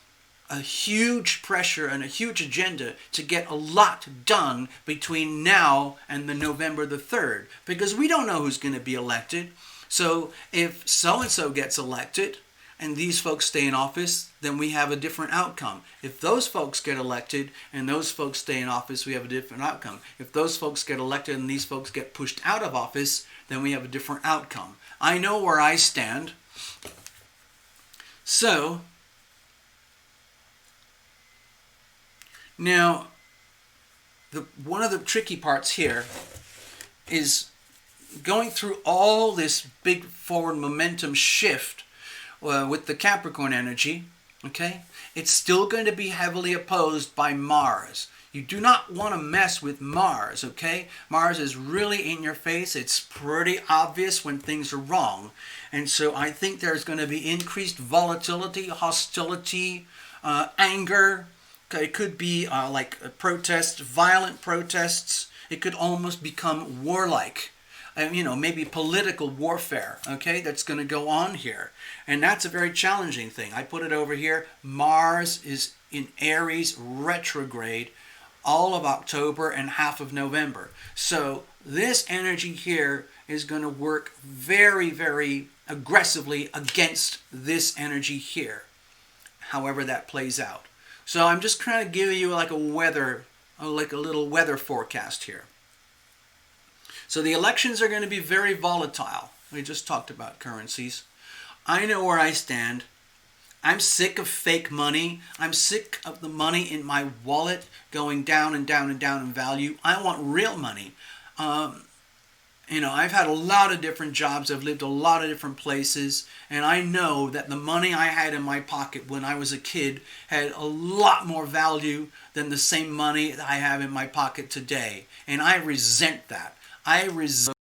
Speaker 1: a huge pressure and a huge agenda to get a lot done between now and the November the 3rd, because we don't know who's going to be elected. So if so-and-so gets elected and these folks stay in office, then we have a different outcome. If those folks get elected and those folks stay in office, we have a different outcome. If those folks get elected and these folks get pushed out of office, then we have a different outcome. I know where I stand. So, now, one of the tricky parts here is going through all this big forward momentum shift with the Capricorn energy, okay? It's still going to be heavily opposed by Mars. You do not want to mess with Mars, okay? Mars is really in your face. It's pretty obvious when things are wrong. And so I think there's going to be increased volatility, hostility, anger. It could be like protests, violent protests. It could almost become warlike. Maybe political warfare, okay, that's going to go on here. And that's a very challenging thing. I put it over here. Mars is in Aries retrograde all of October and half of November. So this energy here is going to work very, very aggressively against this energy here, however that plays out. So I'm just trying to give you like a little weather forecast here. So the elections are going to be very volatile. We just talked about currencies. I know where I stand. I'm sick of fake money. I'm sick of the money in my wallet going down and down and down in value. I want real money. I've had a lot of different jobs. I've lived a lot of different places. And I know that the money I had in my pocket when I was a kid had a lot more value than the same money that I have in my pocket today. And I resent that. I resent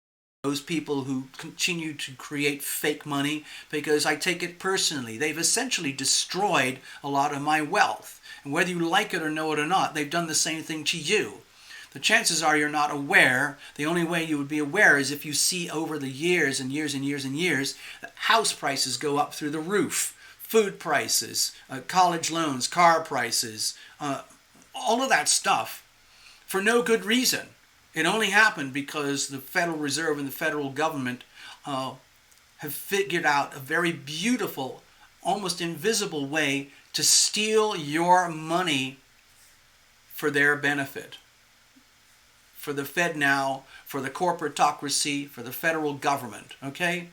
Speaker 1: those people who continue to create fake money because I take it personally. They've essentially destroyed a lot of my wealth. And whether you like it or know it or not, they've done the same thing to you. The chances are you're not aware. The only way you would be aware is if you see over the years and years and years and years that house prices go up through the roof, food prices, college loans, car prices, all of that stuff for no good reason. It only happened because the Federal Reserve and the federal government have figured out a very beautiful, almost invisible way to steal your money for their benefit. For the Fed now, for the corporatocracy, for the federal government, okay?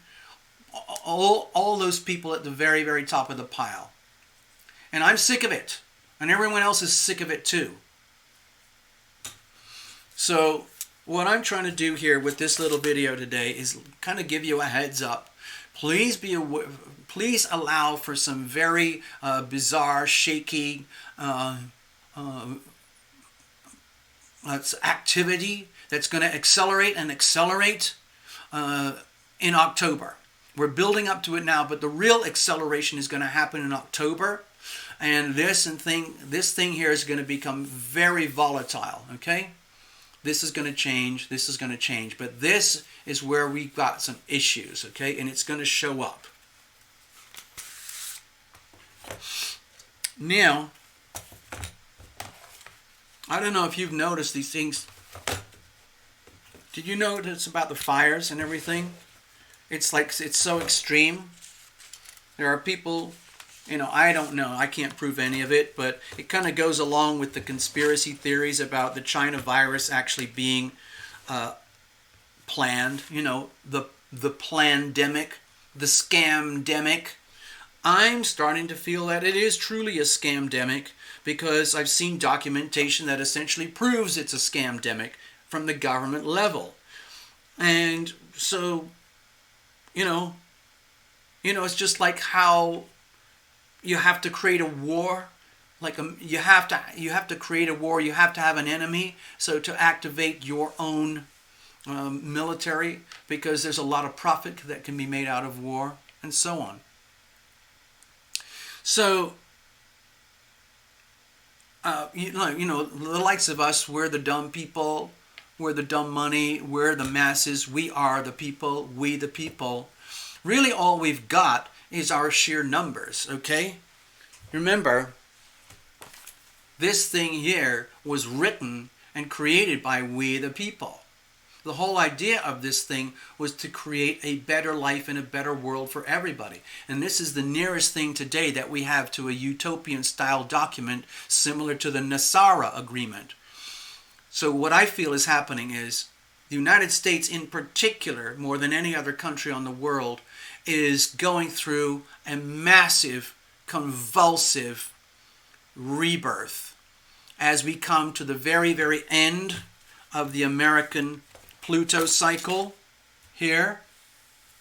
Speaker 1: All those people at the very, very top of the pile. And I'm sick of it. And everyone else is sick of it too. So what I'm trying to do here with this little video today is kind of give you a heads up. Please allow for some very bizarre, shaky activity that's going to accelerate in October. We're building up to it now, but the real acceleration is going to happen in October. And this thing here is going to become very volatile, okay? This is going to change, this is going to change. But this is where we've got some issues, okay? And it's going to show up. Now, I don't know if you've noticed these things. Did you notice about the fires and everything? It's like, it's so extreme. There are people, I don't know, I can't prove any of it, but it kind of goes along with the conspiracy theories about the China virus actually being planned, the plandemic, the scamdemic. I'm starting to feel that it is truly a scamdemic because I've seen documentation that essentially proves it's a scamdemic from the government level. And so, it's just like how you have to create a war. You have to create a war. You have to have an enemy. So to activate your own military, because there's a lot of profit that can be made out of war, and so on. So, the likes of us, we're the dumb people, we're the dumb money, we're the masses, we are the people, we the people. Really all we've got is our sheer numbers, okay? Remember, this thing here was written and created by we the people. The whole idea of this thing was to create a better life and a better world for everybody. And this is the nearest thing today that we have to a utopian style document similar to the Nasara Agreement. So what I feel is happening is the United States in particular, more than any other country on the world, is going through a massive, convulsive rebirth as we come to the very, very end of the American Pluto cycle here,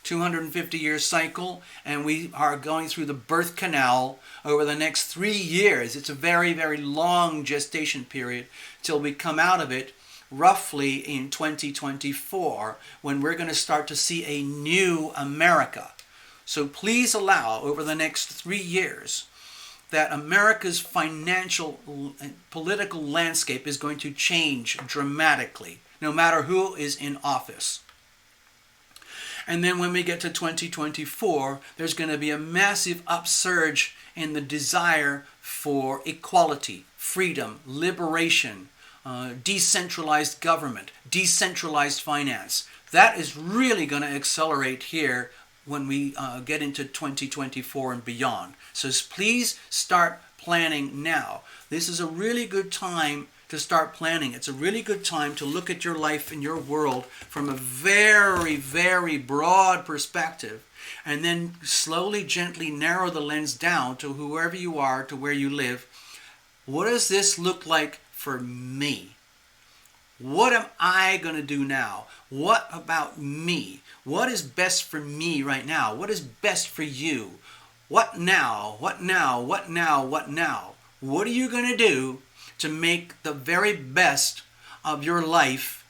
Speaker 1: 250-year cycle, and we are going through the birth canal over the next 3 years. It's a very, very long gestation period till we come out of it roughly in 2024, when we're going to start to see a new America. So please allow over the next 3 years that America's financial and political landscape is going to change dramatically, no matter who is in office. And then when we get to 2024, there's going to be a massive upsurge in the desire for equality, freedom, liberation, decentralized government, decentralized finance. That is really going to accelerate here when we get into 2024 and beyond. So please start planning now. This is a really good time to start planning. It's a really good time to look at your life and your world from a very, very broad perspective, and then slowly, gently narrow the lens down to whoever you are, to where you live. What does this look like for me? What am I going to do now? What about me? What is best for me right now? What is best for you? What now? What now? What now? What now? What are you going to do to make the very best of your life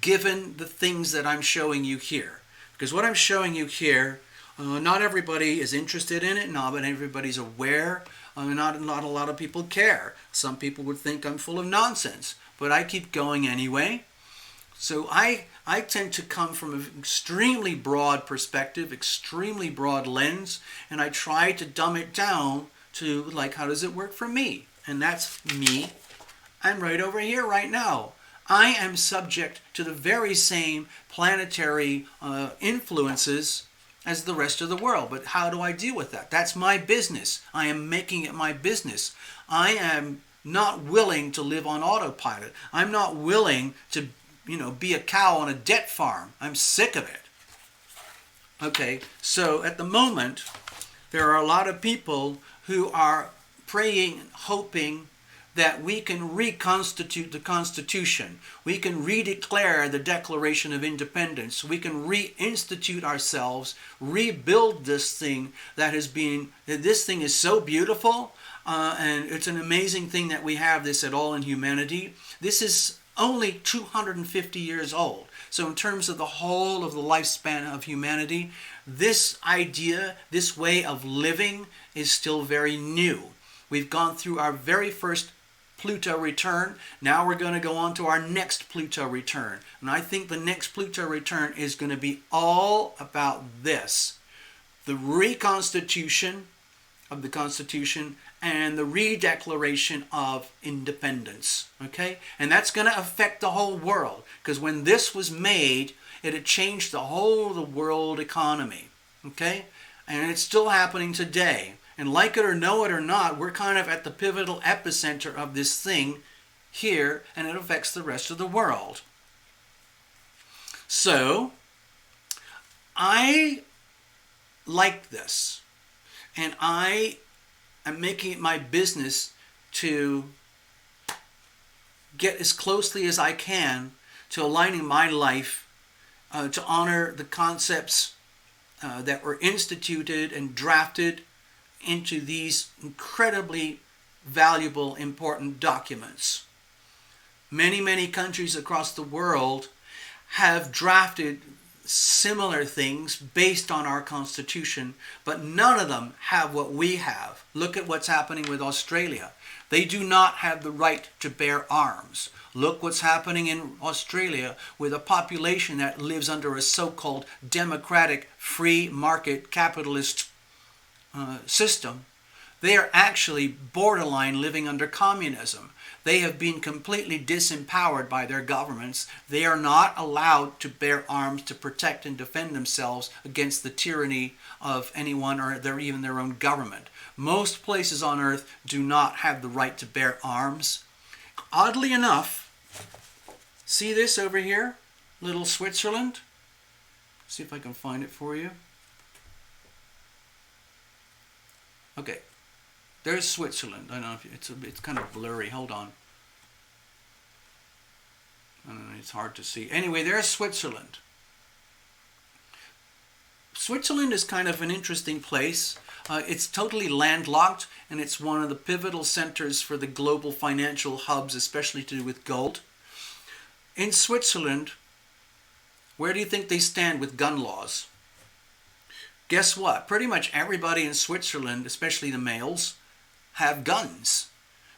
Speaker 1: given the things that I'm showing you here? Because what I'm showing you here, not everybody is interested in it, not everybody's aware, not a lot of people care. Some people would think I'm full of nonsense, but I keep going anyway. So I tend to come from an extremely broad perspective, extremely broad lens, and I try to dumb it down to, like, how does it work for me? And that's me. I'm right over here right now. I am subject to the very same planetary influences as the rest of the world. But how do I deal with that? That's my business. I am making it my business. I am not willing to live on autopilot. I'm not willing to, be a cow on a debt farm. I'm sick of it. Okay, so at the moment, there are a lot of people who are praying and hoping that we can reconstitute the Constitution. We can redeclare the Declaration of Independence. We can reinstitute ourselves, rebuild this thing this thing is so beautiful, and it's an amazing thing that we have this at all in humanity. This is only 250 years old. So in terms of the whole of the lifespan of humanity, this idea, this way of living is still very new. We've gone through our very first Pluto return. Now we're going to go on to our next Pluto return. And I think the next Pluto return is going to be all about this. The reconstitution of the Constitution and the redeclaration of independence. Okay? And that's going to affect the whole world, because when this was made, it had changed the whole of the world economy. Okay? And it's still happening today. And like it or know it or not, we're kind of at the pivotal epicenter of this thing here, and it affects the rest of the world. So, I like this, and I am making it my business to get as closely as I can to aligning my life to honor the concepts that were instituted and drafted into these incredibly valuable, important documents. Many, many countries across the world have drafted similar things based on our Constitution, but none of them have what we have. Look at what's happening with Australia. They do not have the right to bear arms. Look what's happening in Australia with a population that lives under a so-called democratic, free market, capitalist system. They are actually borderline living under communism. They have been completely disempowered by their governments. They are not allowed to bear arms to protect and defend themselves against the tyranny of anyone or even their own government. Most places on earth do not have the right to bear arms. Oddly enough, see this over here? Little Switzerland? See if I can find it for you. Okay, there's Switzerland. I don't know if it's kind of blurry. Hold on. I don't know, it's hard to see. Anyway, there's Switzerland. Switzerland is kind of an interesting place. It's totally landlocked, and it's one of the pivotal centers for the global financial hubs, especially to do with gold. In Switzerland, where do you think they stand with gun laws? Guess what? Pretty much everybody in Switzerland, especially the males, have guns.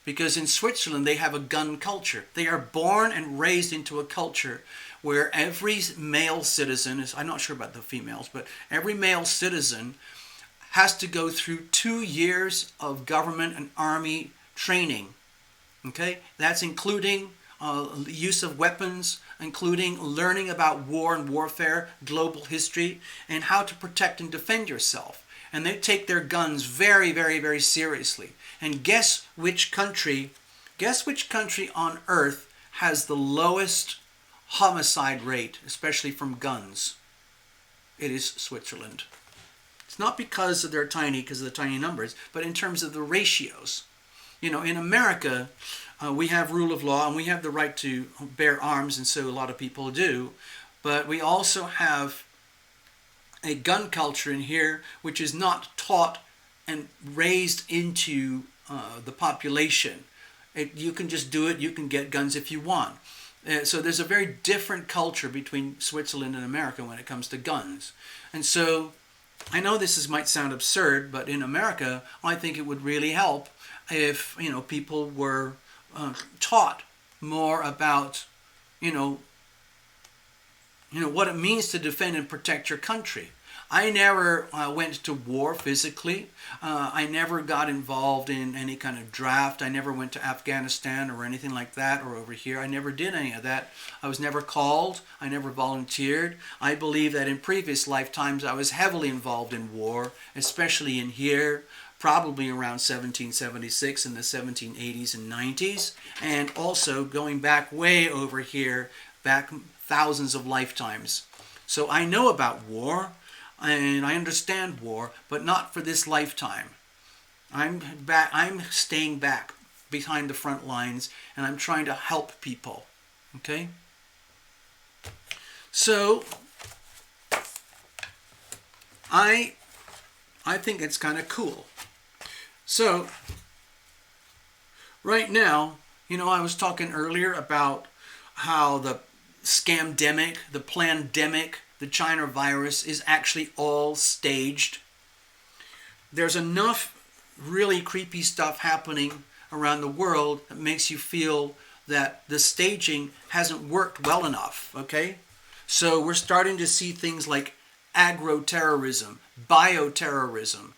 Speaker 1: Because in Switzerland, they have a gun culture. They are born and raised into a culture where every male citizen, I'm not sure about the females, but every male citizen has to go through 2 years of government and army training. Okay? That's including use of weapons, including learning about war and warfare, global history, and how to protect and defend yourself. And they take their guns very, very, very seriously. And guess which country on earth has the lowest homicide rate, especially from guns? It is Switzerland. It's not because they're tiny, because of the tiny numbers, but in terms of the ratios. You know, in America, we have rule of law and we have the right to bear arms, and so a lot of people do. But we also have a gun culture in here which is not taught and raised into the population. You can just do it. You can get guns if you want. So there's a very different culture between Switzerland and America when it comes to guns. And so I know this might sound absurd, but in America, I think it would really help if people were taught more about what it means to defend and protect your country. I never went to war physically. I never got involved in any kind of draft. I never went to Afghanistan or anything like that, or over here. I never did any of that. I was never called. I never volunteered. I believe that in previous lifetimes I was heavily involved in war, especially in here, probably around 1776 in the 1780s and 90s, and also going back way over here, back thousands of lifetimes. So I know about war, and I understand war, but not for this lifetime. I'm staying back behind the front lines, and I'm trying to help people. Okay? So I think it's kind of cool. So right now, I was talking earlier about how the scamdemic, the plandemic, the China virus is actually all staged. There's enough really creepy stuff happening around the world that makes you feel that the staging hasn't worked well enough, okay? So we're starting to see things like agro-terrorism, bioterrorism,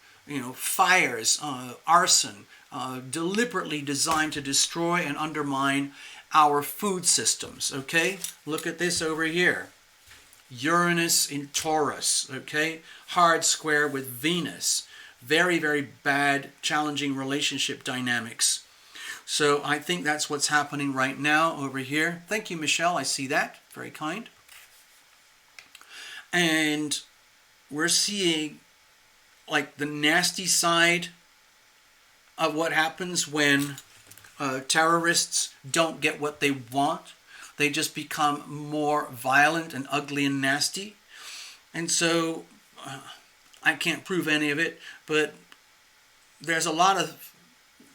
Speaker 1: fires, arson, deliberately designed to destroy and undermine our food systems, okay? Look at this over here. Uranus in Taurus, okay? Hard square with Venus. Very, very bad, challenging relationship dynamics. So I think that's what's happening right now over here. Thank you, Michelle. I see that. Very kind. And we're seeing like the nasty side of what happens when terrorists don't get what they want. They just become more violent and ugly and nasty. And so I can't prove any of it, but there's a lot of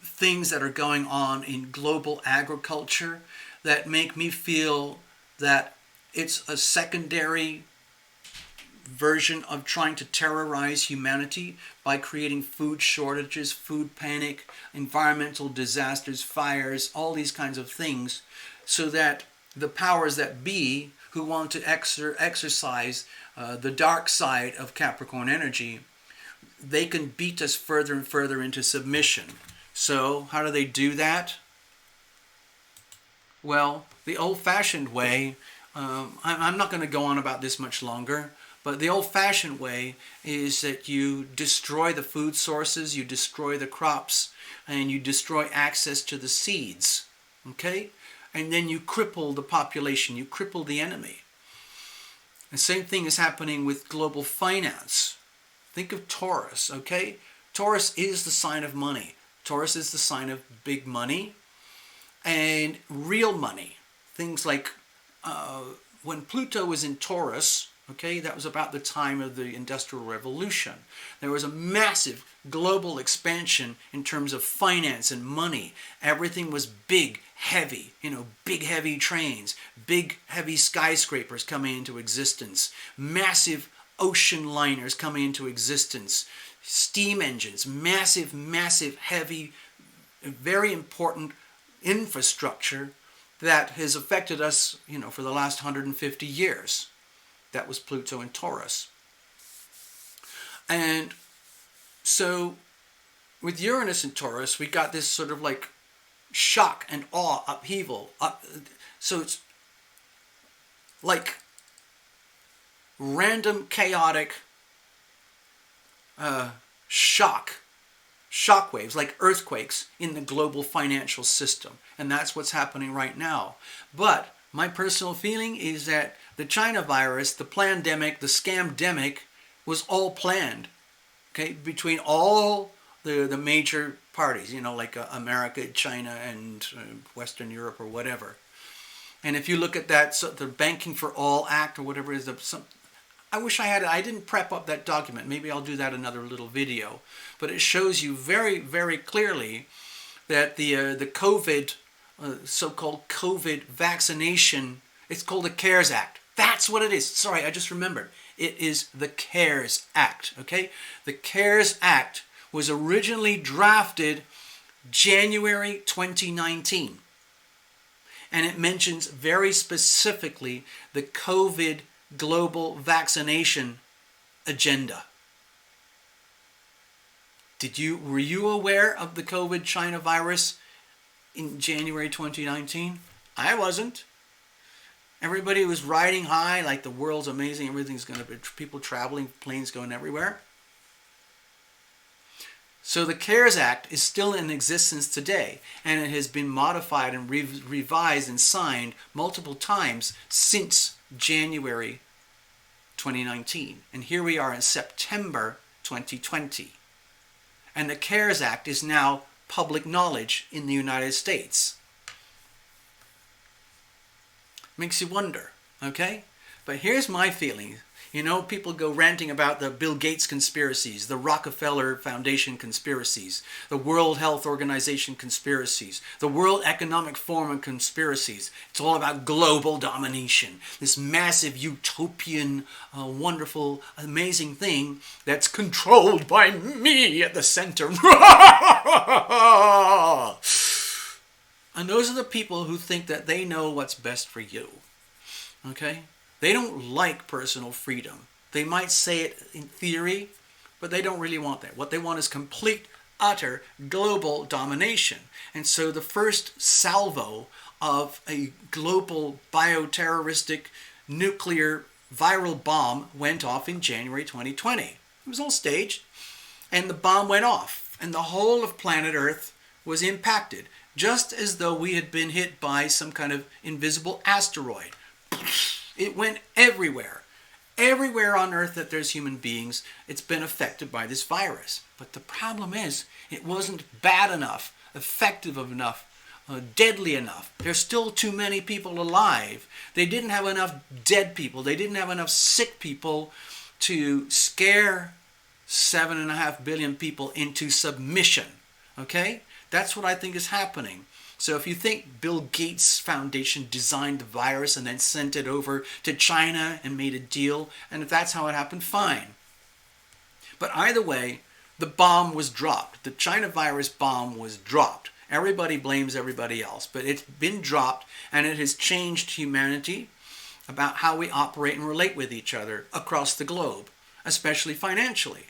Speaker 1: things that are going on in global agriculture that make me feel that it's a secondary version of trying to terrorize humanity by creating food shortages, food panic, environmental disasters, fires, all these kinds of things, so that the powers that be who want to exercise the dark side of Capricorn energy, they can beat us further and further into submission. So how do they do that? Well, the old-fashioned way, I'm not going to go on about this much longer, but the old-fashioned way is that you destroy the food sources, you destroy the crops, and you destroy access to the seeds, okay? And then you cripple the population, you cripple the enemy. The same thing is happening with global finance. Think of Taurus, okay? Taurus is the sign of money. Taurus is the sign of big money and real money. Things like when Pluto was in Taurus, okay, that was about the time of the Industrial Revolution. There was a massive global expansion in terms of finance and money. Everything was big, heavy, big, heavy trains, big, heavy skyscrapers coming into existence, massive ocean liners coming into existence, steam engines, massive, massive, heavy, very important infrastructure that has affected us, for the last 150 years. That was Pluto in Taurus. And so with Uranus in Taurus, we got this sort of like shock and awe, upheaval. So it's like random, chaotic shock waves, like earthquakes in the global financial system. And that's what's happening right now. But my personal feeling is that the China virus, the plandemic, the scamdemic was all planned, okay, between all the major parties, like America, China, and Western Europe or whatever. And if you look at that, so the Banking for All Act or whatever it is, I wish I had it. I didn't prep up that document. Maybe I'll do that another little video. But it shows you very, very clearly that the COVID, so-called COVID vaccination, it's called the CARES Act. That's what it is. Sorry, I just remembered. It is the CARES Act, okay? The CARES Act was originally drafted January 2019. And it mentions very specifically the COVID global vaccination agenda. Were you aware of the COVID China virus in January 2019? I wasn't. Everybody was riding high like the world's amazing, everything's going to be, people traveling, planes going everywhere. So the CARES Act is still in existence today, and it has been modified and revised and signed multiple times since January 2019. And here we are in September 2020. And the CARES Act is now public knowledge in the United States. Makes you wonder, okay? But here's my feeling. People go ranting about the Bill Gates conspiracies, the Rockefeller Foundation conspiracies, the World Health Organization conspiracies, the World Economic Forum conspiracies. It's all about global domination. This massive utopian, wonderful, amazing thing that's controlled by me at the center. And those are the people who think that they know what's best for you. Okay? They don't like personal freedom. They might say it in theory, but they don't really want that. What they want is complete, utter global domination. And so the first salvo of a global bioterroristic nuclear viral bomb went off in January 2020. It was all staged, and the bomb went off, and the whole of planet Earth was impacted, just as though we had been hit by some kind of invisible asteroid. It went everywhere. Everywhere on Earth that there's human beings, it's been affected by this virus. But the problem is, it wasn't bad enough, effective enough, deadly enough. There's still too many people alive. They didn't have enough dead people. They didn't have enough sick people to scare 7.5 billion people into submission. Okay? That's what I think is happening. So if you think Bill Gates Foundation designed the virus and then sent it over to China and made a deal, and if that's how it happened, fine. But either way, the bomb was dropped. The China virus bomb was dropped. Everybody blames everybody else, but it's been dropped, and it has changed humanity about how we operate and relate with each other across the globe, especially financially.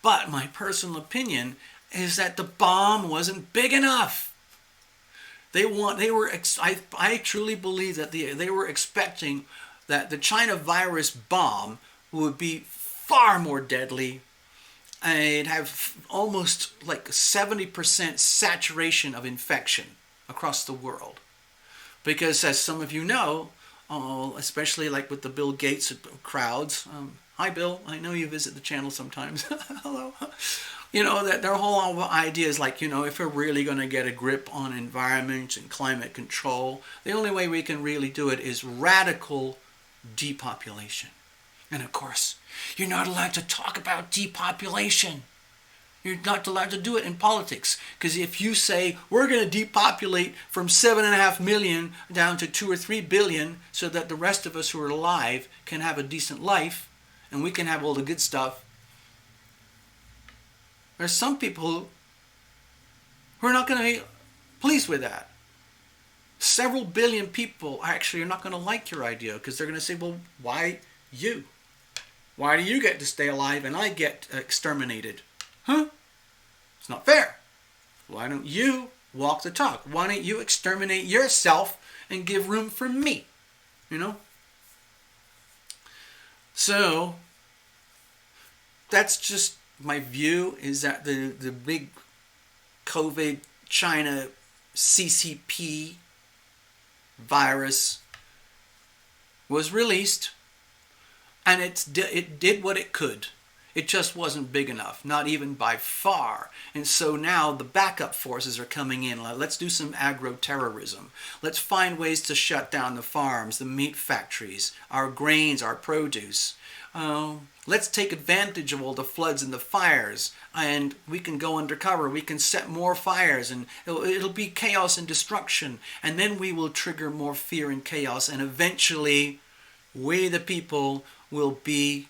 Speaker 1: But my personal opinion is that the bomb wasn't big enough. I truly believe that they were expecting that the China virus bomb would be far more deadly, and it'd have almost like 70% saturation of infection across the world. Because as some of you know, especially like with the Bill Gates crowds, hi Bill, I know you visit the channel sometimes. Hello. You know, that their whole idea is like, if we're really going to get a grip on environment and climate control, the only way we can really do it is radical depopulation. And of course, you're not allowed to talk about depopulation. You're not allowed to do it in politics. Because if you say, we're going to depopulate from 7.5 million down to 2 or 3 billion so that the rest of us who are alive can have a decent life and we can have all the good stuff, there's some people who are not going to be pleased with that. Several billion people actually are not going to like your idea because they're going to say, well, why you? Why do you get to stay alive and I get exterminated? Huh? It's not fair. Why don't you walk the talk? Why don't you exterminate yourself and give room for me? So, that's just my view, is that the big COVID China CCP virus was released, and it did what it could. It just wasn't big enough, not even by far. And so now the backup forces are coming in. Let's do some agro-terrorism. Let's find ways to shut down the farms, the meat factories, our grains, our produce. Let's take advantage of all the floods and the fires, and we can go undercover. We can set more fires, and it'll be chaos and destruction. And then we will trigger more fear and chaos, and eventually we, the people, will be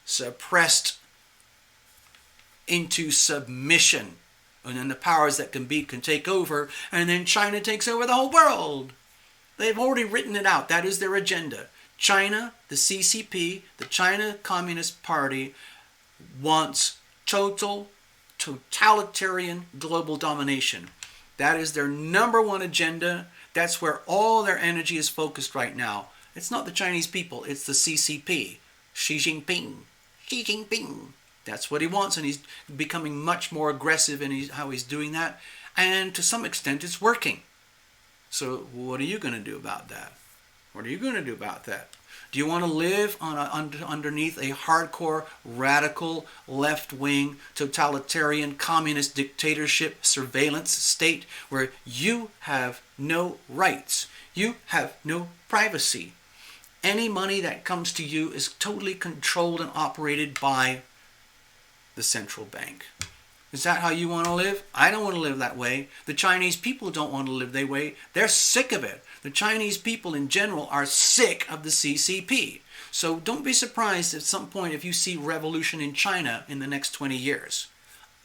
Speaker 1: suppressed into submission. And then the powers that can be can take over, and then China takes over the whole world. They've already written it out. That is their agenda. China, the CCP, the China Communist Party, wants totalitarian global domination. That is their number one agenda. That's where all their energy is focused right now. It's not the Chinese people, it's the CCP. Xi Jinping. Xi Jinping. That's what he wants, and he's becoming much more aggressive in how he's doing that. And to some extent, it's working. So what are you going to do about that? What are you going to do about that? Do you want to live underneath a hardcore, radical, left-wing, totalitarian, communist dictatorship surveillance state where you have no rights? You have no privacy. Any money that comes to you is totally controlled and operated by the central bank. Is that how you want to live? I don't want to live that way. The Chinese people don't want to live that way. They're sick of it. The Chinese people in general are sick of the CCP. So don't be surprised at some point if you see revolution in China in the next 20 years.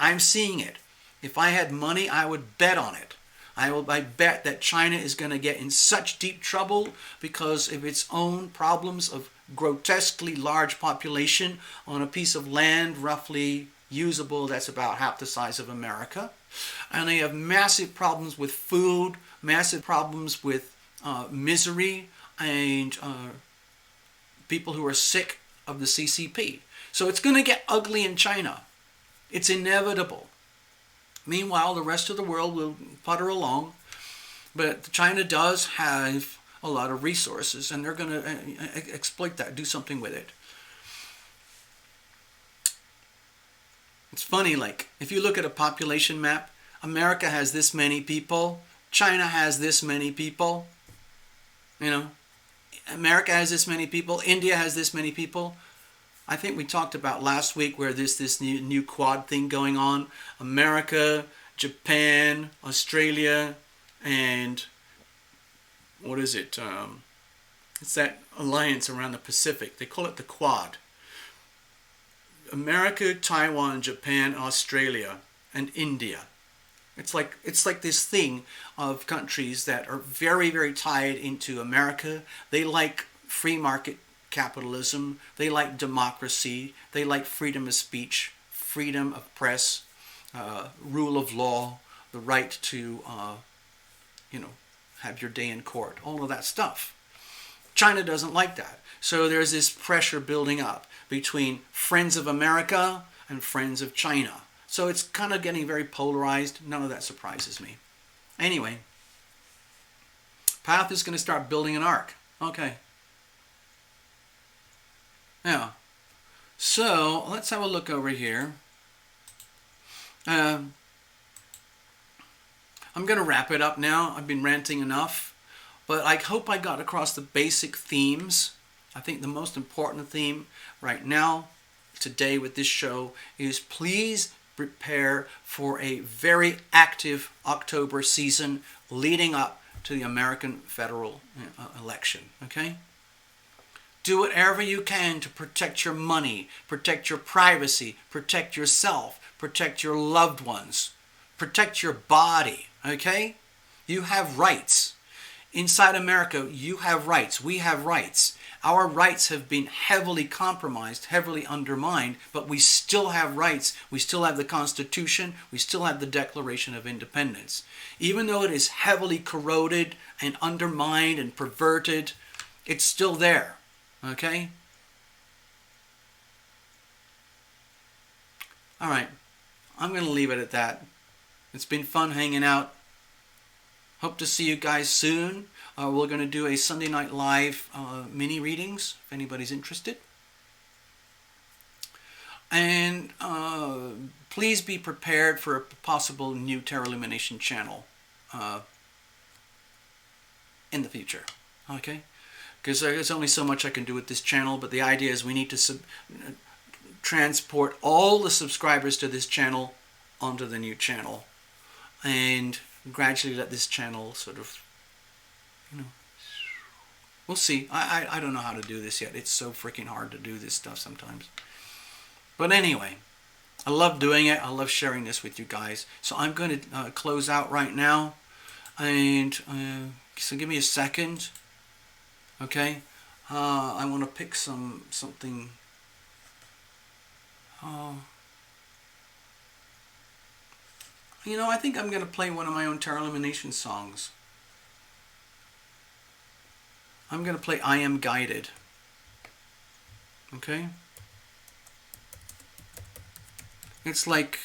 Speaker 1: I'm seeing it. If I had money, I would bet on it. I bet that China is going to get in such deep trouble because of its own problems of grotesquely large population on a piece of land roughly usable that's about half the size of America. And they have massive problems with food, massive problems with misery, and people who are sick of the CCP. So it's going to get ugly in China. It's inevitable. Meanwhile, the rest of the world will putter along, but China does have a lot of resources, and they're going to exploit that, do something with it. It's funny, like, if you look at a population map, America has this many people, China has this many people, you know, America has this many people, India has this many people. I think we talked about last week where there's this new Quad thing going on. America, Japan, Australia, and what is it? It's that alliance around the Pacific. They call it the Quad. America, Taiwan, Japan, Australia, and India. It's like this thing of countries that are very, very tied into America. They like free market capitalism. They like democracy. They like freedom of speech, freedom of press, rule of law, the right to, have your day in court, all of that stuff. China doesn't like that. So there's this pressure building up between friends of America and friends of China. So it's kind of getting very polarized. None of that surprises me. Anyway, Path is going to start building an ark. Okay. Yeah. So let's have a look over here. I'm going to wrap it up now. I've been ranting enough. But I hope I got across the basic themes. I think the most important theme right now, today with this show, is please prepare for a very active October season leading up to the American federal election. Okay? Do whatever you can to protect your money, protect your privacy, protect yourself, protect your loved ones, protect your body. Okay? You have rights. Inside America, you have rights. We have rights. Our rights have been heavily compromised, heavily undermined, but we still have rights. We still have the Constitution. We still have the Declaration of Independence. Even though it is heavily corroded and undermined and perverted, it's still there. Okay? All right. I'm going to leave it at that. It's been fun hanging out. Hope to see you guys soon. We're going to do a Sunday Night Live mini readings, if anybody's interested. And please be prepared for a possible new Terror Illumination channel in the future. Okay? Because there's only so much I can do with this channel, but the idea is we need to transport all the subscribers to this channel onto the new channel. And gradually let this channel sort of, we'll see. I don't know how to do this yet. It's so freaking hard to do this stuff sometimes. But anyway, I love doing it. I love sharing this with you guys. So I'm going to close out right now. And so give me a second. Okay? I want to pick something. I think I'm going to play one of my own Terror Illumination songs. I'm going to play I Am Guided. Okay? It's like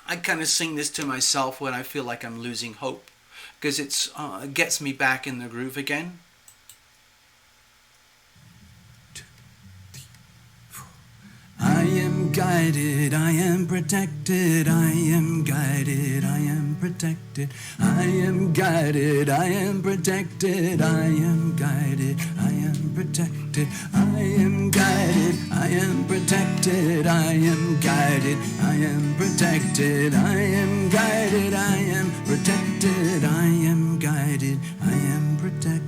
Speaker 1: I kind of sing this to myself when I feel like I'm losing hope, because it gets me back in the groove again. I am guided, I am protected, I am guided, I am protected, I am guided, I am protected, I am guided, I am protected, I am guided, I am protected, I am guided, I am protected, I am guided, I am protected, I am guided, I am protected.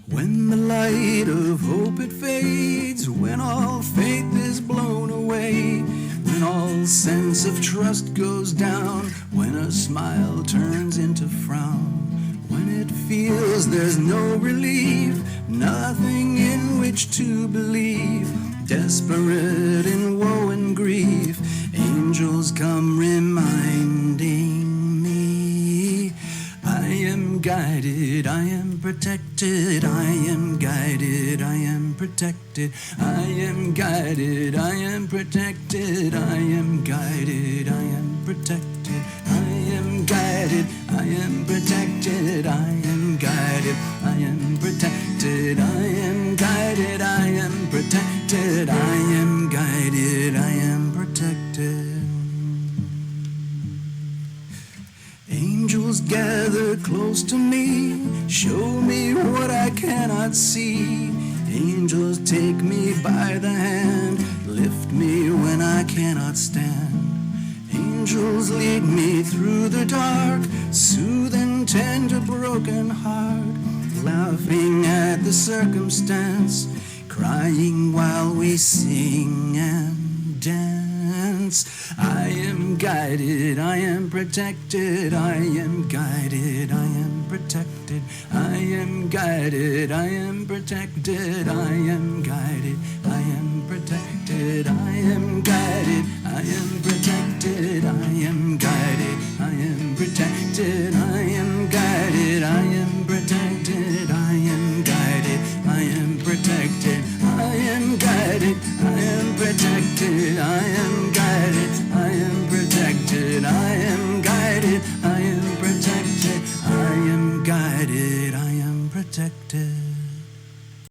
Speaker 1: When the light of hope it fades, when all faith is blown away, when all sense of trust goes down, when a smile turns into frown,
Speaker 2: when it feels there's no relief, nothing in which to believe, desperate in woe and grief, angels come reminding me, I am guided, I am protected, I am guided, I am protected, I am guided, I am protected, I am guided, I am protected, I am guided, I am protected, I am guided, I am protected, I am guided, I am protected, I am guided, I am protected. Angels gather close to me, show me what I cannot see. Angels take me by the hand, lift me when I cannot stand. Angels lead me through the dark, soothe and tend a broken heart, laughing at the circumstance, crying while we sing and dance. I am guided, I am protected, I am guided, I am protected, I am guided, I am protected, I am guided, I am protected, I am guided, I am protected, I am guided, I am protected, I am guided, I am protected, I am guided, I am protected, I am guided, I am protected, I am guided, I am protected, I am guided, I am protected, I am guided, I am protected.